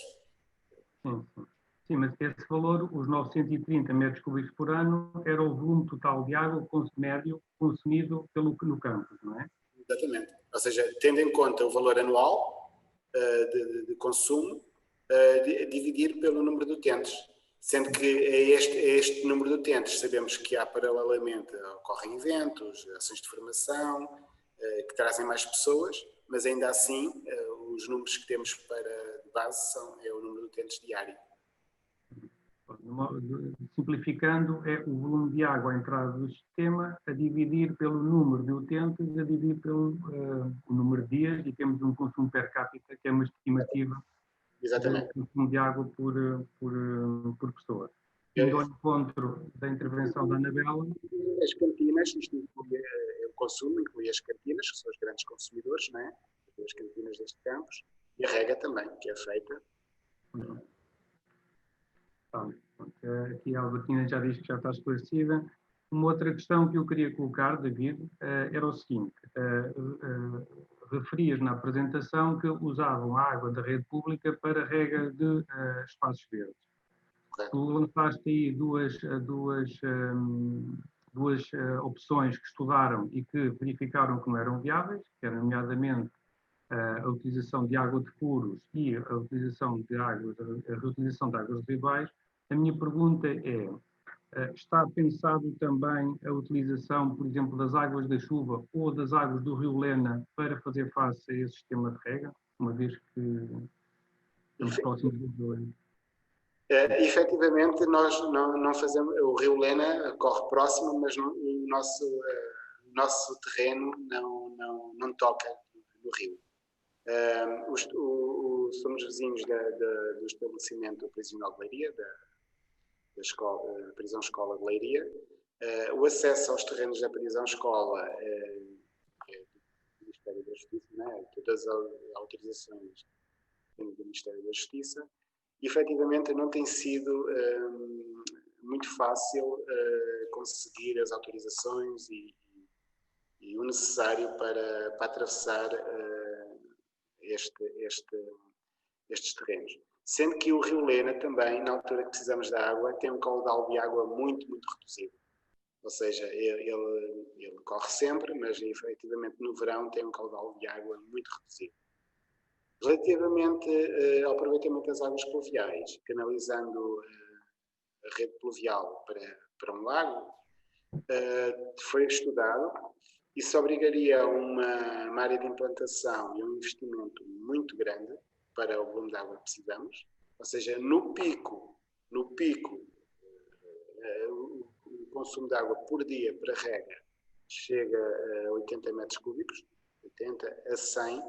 Sim, mas esse valor, os 930 metros cúbicos por ano, era o volume total de água médio consumido no campus, não é? Exatamente. Ou seja, tendo em conta o valor anual de consumo, dividir pelo número de utentes. Sendo que este número de utentes sabemos que há paralelamente, ocorrem eventos, ações de formação, que trazem mais pessoas, mas ainda assim os números que temos de base é o número de utentes diário. Simplificando, é o volume de água à entrada do sistema a dividir pelo número de utentes, a dividir pelo o número de dias, e temos um consumo per capita que é uma estimativa. Exatamente. Do consumo de água por pessoa. Indo ao encontro da intervenção da Anabela. As cantinas, isto inclui o consumo, inclui as cantinas, que são os grandes consumidores, não é? As cantinas deste campus, e a rega também, que é feita. Aqui a Albertina já diz que já está esclarecida. Uma outra questão que eu queria colocar, David, era o seguinte. Referias na apresentação que usavam a água da rede pública para rega de espaços verdes. Tu lançaste aí duas opções que estudaram e que verificaram que não eram viáveis, que eram nomeadamente a utilização de água de furos e a reutilização de águas residuais. A minha pergunta é, está pensado também a utilização, por exemplo, das águas da chuva ou das águas do rio Lena para fazer face a esse sistema de rega, uma vez que estamos próximos do rio? Efetivamente, nós não fazemos, o rio Lena corre próximo, mas o nosso terreno não toca no rio. Somos vizinhos do estabelecimento prisional de Leiria, da prisão-escola de Leiria. O acesso aos terrenos da prisão-escola é do Ministério da Justiça, né? Todas as autorizações do Ministério da Justiça. E, efetivamente, não tem sido muito fácil conseguir as autorizações e o necessário para atravessar estes terrenos. Sendo que o rio Lena também, na altura que precisamos da água, tem um caudal de água muito, muito reduzido. Ou seja, ele corre sempre, mas efetivamente no verão tem um caudal de água muito reduzido. Relativamente ao aproveitamento das águas pluviais, canalizando a rede pluvial para um lago, foi estudado. Isso obrigaria a uma área de implantação e um investimento muito grande para o volume de água que precisamos. Ou seja, no pico, o consumo de água por dia para rega chega a 80 metros cúbicos, 80 a 100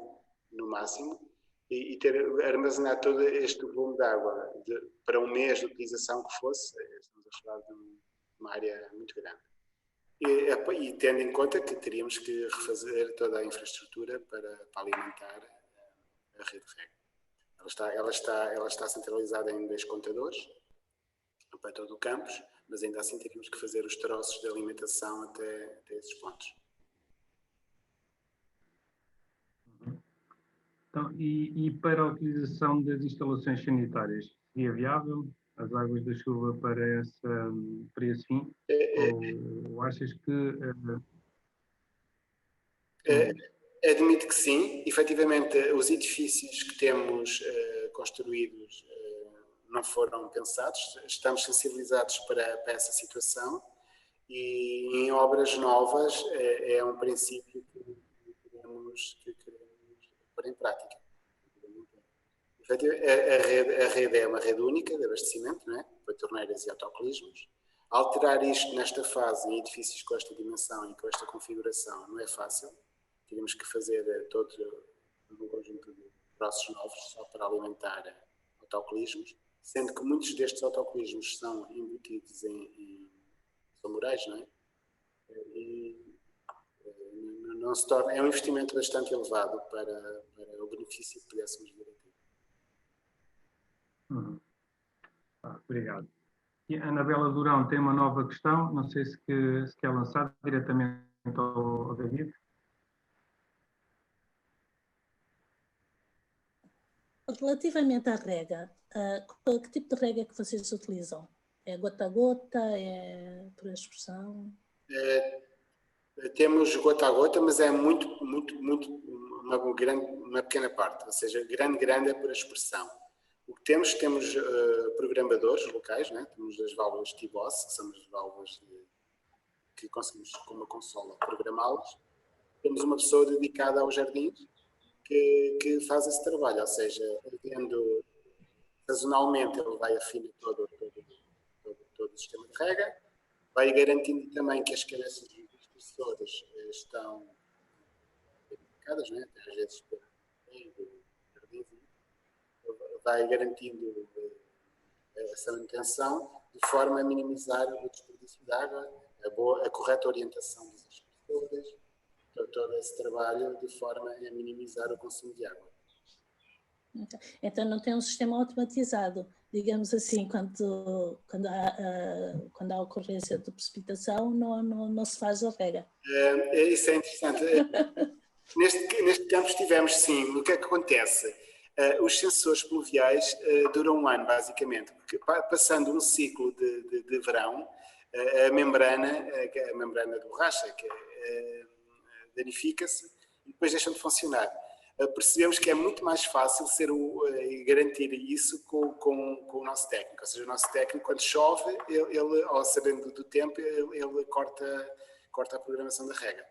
no máximo, e armazenar todo este volume de água para um mês de utilização que fosse, estamos a falar de uma área muito grande. E tendo em conta que teríamos que refazer toda a infraestrutura para alimentar a rede de rega. Ela está centralizada em 2 contadores para todo o campus, mas ainda assim teríamos que fazer os troços de alimentação até esses pontos. Então, e para a utilização das instalações sanitárias, seria viável as águas da chuva para esse fim? Ou achas que... Admito que sim. Efetivamente, os edifícios que temos construídos não foram pensados. Estamos sensibilizados para essa situação e em obras novas é um princípio que queremos pôr em prática. A rede é uma rede única de abastecimento, não é? Para torneiras e autocolismos. Alterar isto nesta fase em edifícios com esta dimensão e com esta configuração não é fácil. Tínhamos que fazer todo um conjunto de processos novos só para alimentar autocolismos, sendo que muitos destes autocolismos são embutidos são murais, não é? E não se torna, é um investimento bastante elevado para o benefício que pudéssemos vir a ter. Obrigado. E a Anabela Durão tem uma nova questão, não sei se quer lançar diretamente ao David. Relativamente à rega, que tipo de rega é que vocês utilizam? É gota a gota? É por expressão? Temos gota a gota, mas é muito uma pequena parte, ou seja, grande é por expressão. O que temos programadores locais, né? Temos as válvulas T-Boss, que são as válvulas que conseguimos com uma consola programá-las. Temos uma pessoa dedicada aos jardins que faz esse trabalho, ou seja, havendo sazonalmente ele vai afinar todo o sistema de rega, vai garantindo também que as cabeças dos professores estão dedicadas, né? Às vezes vai garantindo essa manutenção de forma a minimizar o desperdício de água, a correta orientação das pessoas, todo esse trabalho de forma a minimizar o consumo de água. Então não tem um sistema automatizado, digamos assim, quando há ocorrência de precipitação, não se faz a rega. Isso é interessante. Neste campus tivemos sim. O que é que acontece? Os sensores pluviais duram um ano, basicamente, porque passando um ciclo de verão, a membrana de borracha danifica-se e depois deixam de funcionar. Percebemos que é muito mais fácil garantir isso com o nosso técnico. Ou seja, o nosso técnico, quando chove, ele sabendo do tempo, ele corta a programação da rega.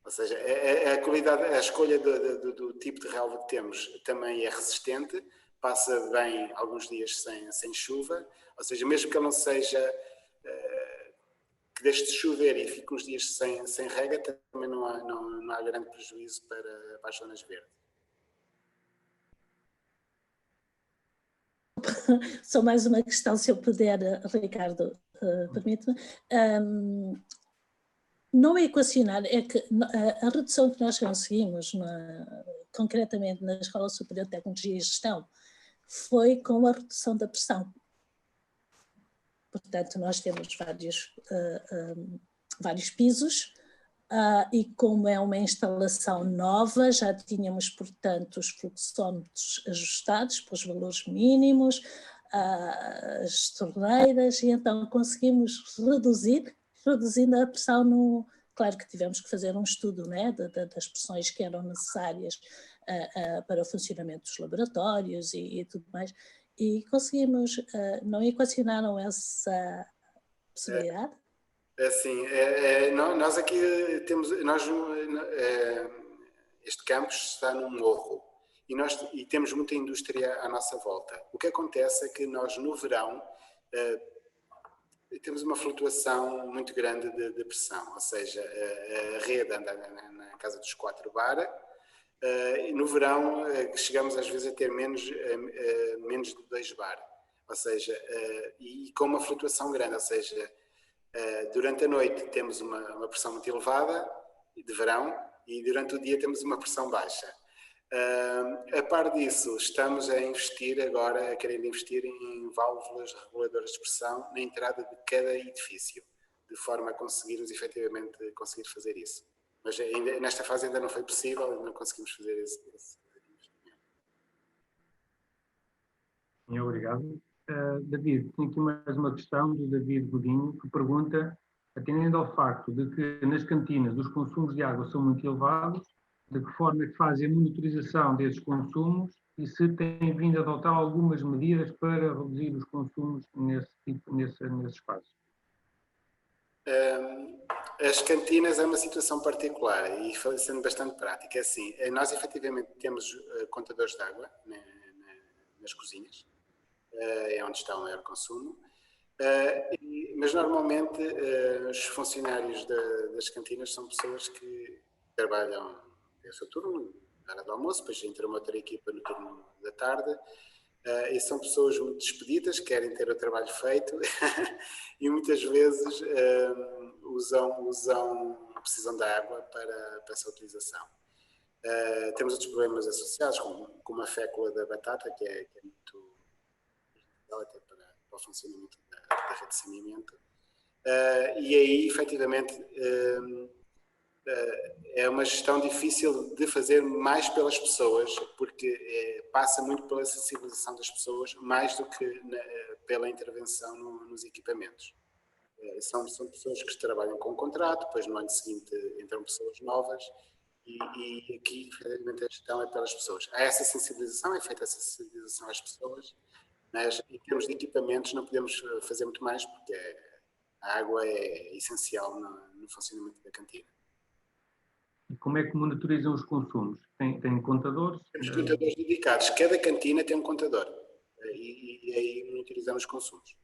Ou seja, a qualidade, a escolha do tipo de relva que temos também é resistente, passa bem alguns dias sem chuva, ou seja, mesmo que ele não seja, que deixe de chover e fique uns dias sem rega, também não há grande prejuízo para as zonas verdes. Só mais uma questão, se eu puder, Ricardo, permite-me. Não equacionar, é que a redução que nós conseguimos, concretamente na Escola Superior de Tecnologia e Gestão, foi com a redução da pressão. Portanto, nós temos vários pisos e como é uma instalação nova, já tínhamos, portanto, os fluxómetros ajustados para os valores mínimos, as torneiras, e então conseguimos reduzindo a pressão Claro que tivemos que fazer um estudo, né, das pressões que eram necessárias para o funcionamento dos laboratórios e tudo mais, e conseguimos, não equacionaram essa possibilidade? Sim, nós aqui temos, este campus está num morro e temos muita indústria à nossa volta. O que acontece é que nós no verão temos uma flutuação muito grande de pressão, ou seja, a rede anda na casa dos 4 bar, e no verão chegamos às vezes a ter menos de 2 bar, ou seja, e com uma flutuação grande, ou seja, durante a noite temos uma pressão muito elevada de verão e durante o dia temos uma pressão baixa. A par disso, estamos a investir agora, a querer investir em válvulas reguladoras de pressão na entrada de cada edifício, de forma a conseguirmos efetivamente conseguir fazer isso. Mas ainda, nesta fase ainda não foi possível, ainda não conseguimos fazer esse investimento. Obrigado. David, tenho aqui mais uma questão do David Godinho, que pergunta, atendendo ao facto de que nas cantinas os consumos de água são muito elevados, de que forma é que fazem a monitorização desses consumos e se têm vindo a adotar algumas medidas para reduzir os consumos nesse espaço? As cantinas é uma situação particular e sendo bastante prática. É assim, nós efetivamente temos contadores de água nas cozinhas, é onde está o maior consumo, mas normalmente os funcionários das cantinas são pessoas que trabalham o seu turno, na hora do almoço, depois entra uma outra equipa no turno da tarde, e são pessoas muito despedidas, querem ter o trabalho feito e muitas vezes precisam da água para essa utilização. Temos outros problemas associados, como a fécula da batata, que é muito até para o funcionamento da rede de saneamento. E aí, efetivamente, é uma gestão difícil de fazer mais pelas pessoas, porque passa muito pela sensibilização das pessoas, mais do que pela intervenção nos equipamentos. São pessoas que trabalham com contrato, depois no ano seguinte entram pessoas novas, e aqui, efetivamente, a gestão é pelas pessoas. Há essa sensibilização, é feita essa sensibilização às pessoas, mas em termos de equipamentos não podemos fazer muito mais, porque a água é essencial no funcionamento da cantina. E como é que monitorizam os consumos? Tem contadores? Temos contadores dedicados. Cada cantina tem um contador. E aí monitorizamos os consumos.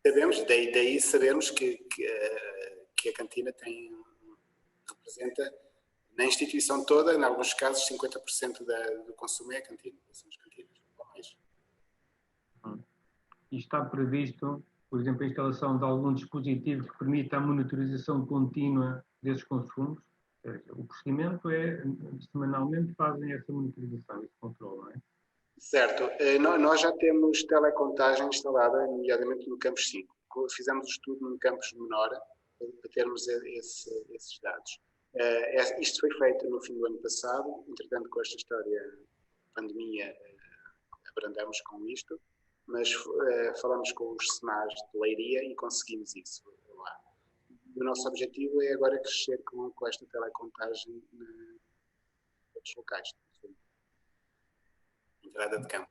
Sabemos, daí sabermos que a cantina representa, na instituição toda, em alguns casos, 50% do consumo é a cantina. São as cantinas, ou mais. E está previsto, por exemplo, a instalação de algum dispositivo que permita a monitorização contínua desses consumos? O procedimento é, semanalmente, fazem essa monitorização, esse controle, não é? Certo. Nós já temos telecontagem instalada, nomeadamente no campus 5. Fizemos o estudo no campus menor para termos esses dados. Isto foi feito no fim do ano passado, entretanto, com esta história pandemia, abrandamos com isto, mas falamos com os SEMAs de Leiria e conseguimos isso lá. O nosso objetivo é agora crescer com esta telecontagem em outros locais. Entrada de campo.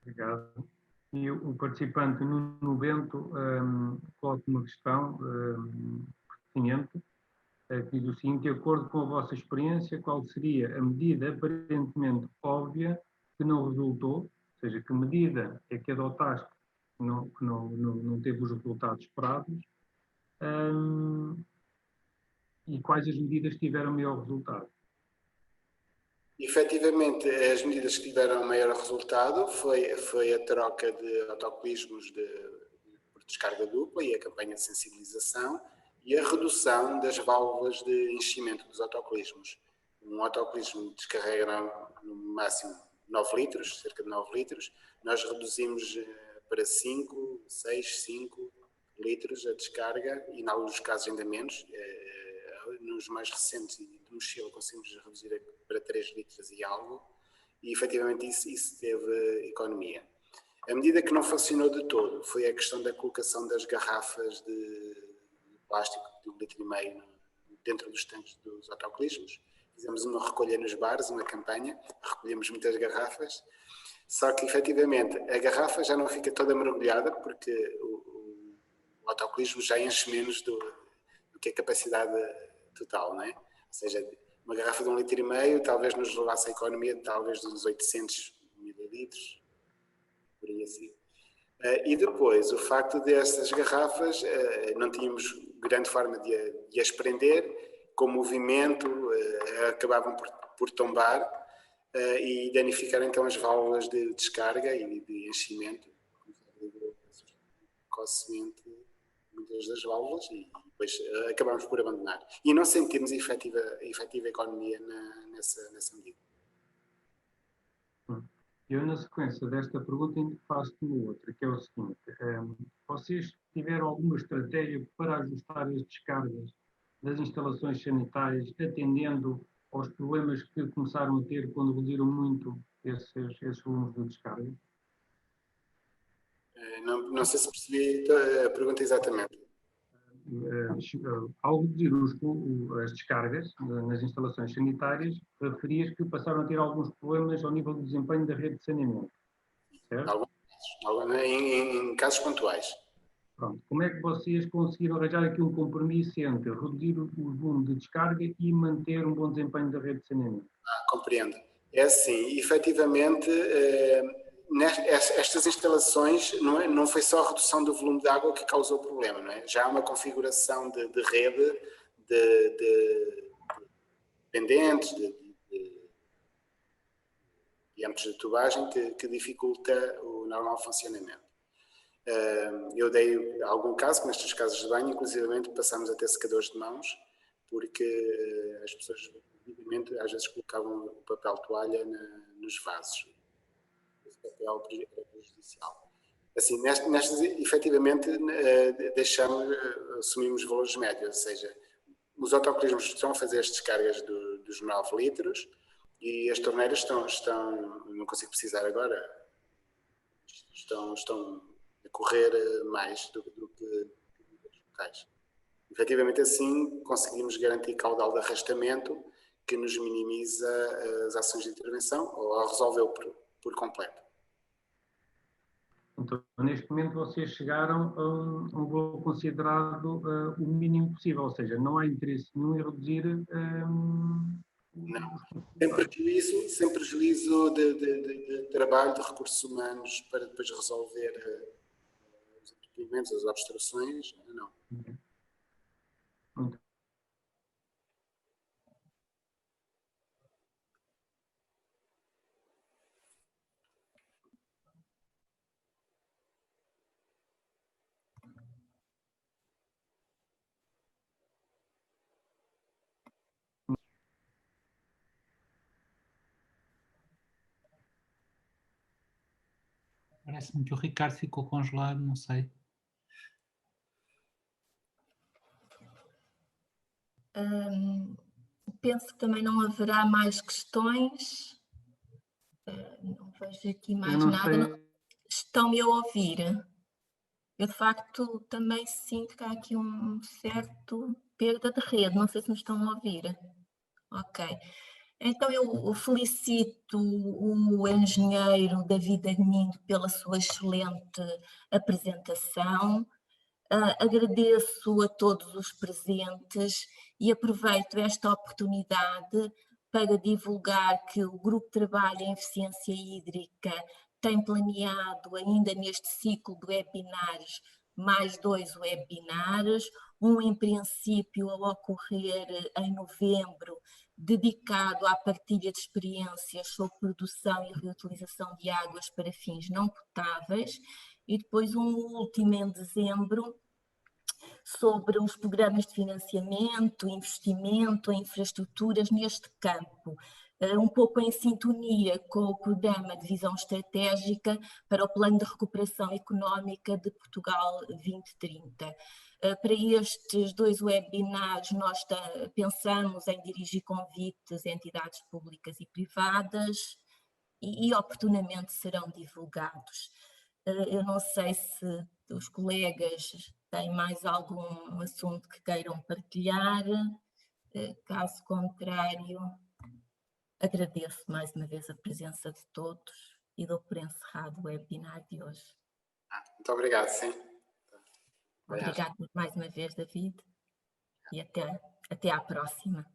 Obrigado. E o participante no Bento coloca uma questão pertinente, que diz o seguinte: de acordo com a vossa experiência, qual seria a medida aparentemente óbvia que não resultou, ou seja, que medida é que adotaste que não teve os resultados esperados, e quais as medidas que tiveram maior resultado? Efetivamente, as medidas que tiveram maior resultado foi a troca de autocolismos por descarga dupla e a campanha de sensibilização e a redução das válvulas de enchimento dos autocolismos. Um autocolismo descarrega no máximo 9 litros, cerca de 9 litros. Nós reduzimos para 5, 6, 5 litros a descarga e, em alguns casos, ainda menos. Nos mais recentes de mochila conseguimos reduzir para 3 litros e algo, e efetivamente isso teve economia. A medida que não funcionou de todo foi a questão da colocação das garrafas de plástico de 1,5 litro dentro dos tanques dos autocolismos. Fizemos uma recolha nos bares, uma campanha, recolhemos muitas garrafas, só que efetivamente a garrafa já não fica toda mergulhada porque o autocolismo já enche menos do que a capacidade total, não é? Ou seja, uma garrafa de 1,5 litro talvez nos levasse a economia de talvez dos 800 mililitros, por aí assim. E depois, o facto dessas garrafas, não tínhamos grande forma de as prender, com movimento, acabavam por tombar e danificar então as válvulas de descarga e de enchimento, precocemente muitas das válvulas e depois acabamos por abandonar. E não sentimos efetiva economia nessa medida. Eu, na sequência desta pergunta, ainda faço uma outra, que é o seguinte: vocês tiveram alguma estratégia para ajustar as descargas das instalações sanitárias, atendendo aos problemas que começaram a ter quando reduziram muito esses volumes de descarga? Não sei se percebi a pergunta exatamente. Ao reduzir as descargas nas instalações sanitárias, referias que passaram a ter alguns problemas ao nível do desempenho da rede de saneamento, certo? Em casos pontuais. Pronto. Como é que vocês conseguiram arranjar aqui um compromisso entre reduzir o volume de descarga e manter um bom desempenho da rede de saneamento? Compreendo. É assim, efetivamente, estas instalações não foi só a redução do volume de água que causou o problema, não é? Já há uma configuração de rede de pendentes, de diâmetros de tubagem que dificulta o normal funcionamento. Eu dei algum caso que nestas casas de banho, inclusivamente, passamos a ter secadores de mãos, porque as pessoas, evidentemente, às vezes colocavam o papel toalha nos vasos. Esse papel era prejudicial. Assim, nestas efetivamente, assumimos valores médios, ou seja, os autocolismos estão a fazer as descargas dos 9 litros e as torneiras estão, não consigo precisar agora, estão a correr mais do que os locais. Efetivamente, assim, conseguimos garantir caudal de arrastamento que nos minimiza as ações de intervenção ou resolveu por completo. Então, neste momento, vocês chegaram a um valor considerado o mínimo possível, ou seja, não há interesse nenhum em reduzir. Não. Sem prejuízo de trabalho, de recursos humanos, para depois resolver os entupimentos, as obstruções, não. Muito. Parece-me que o Ricardo ficou congelado, não sei. Penso que também não haverá mais questões. Não vejo aqui mais nada. Estão-me a ouvir? Eu, de facto, também sinto que há aqui um certo perda de rede. Não sei se me estão a ouvir. Ok. Então, eu felicito o engenheiro David Agnindo pela sua excelente apresentação. Agradeço a todos os presentes e aproveito esta oportunidade para divulgar que o Grupo de Trabalho em Eficiência Hídrica tem planeado ainda neste ciclo de webinars mais 2 webinars, um em princípio a ocorrer em novembro, dedicado à partilha de experiências sobre produção e reutilização de águas para fins não potáveis, e depois um último em dezembro sobre os programas de financiamento, investimento em infraestruturas neste campo, um pouco em sintonia com o programa de visão estratégica para o Plano de Recuperação Económica de Portugal 2030. Para estes 2 webinars nós pensamos em dirigir convites a entidades públicas e privadas e oportunamente serão divulgados. Eu não sei se os colegas têm mais algum assunto que queiram partilhar, caso contrário, agradeço mais uma vez a presença de todos e dou por encerrado o webinar de hoje. Muito obrigado, sim. Obrigado mais uma vez, David, e até à próxima.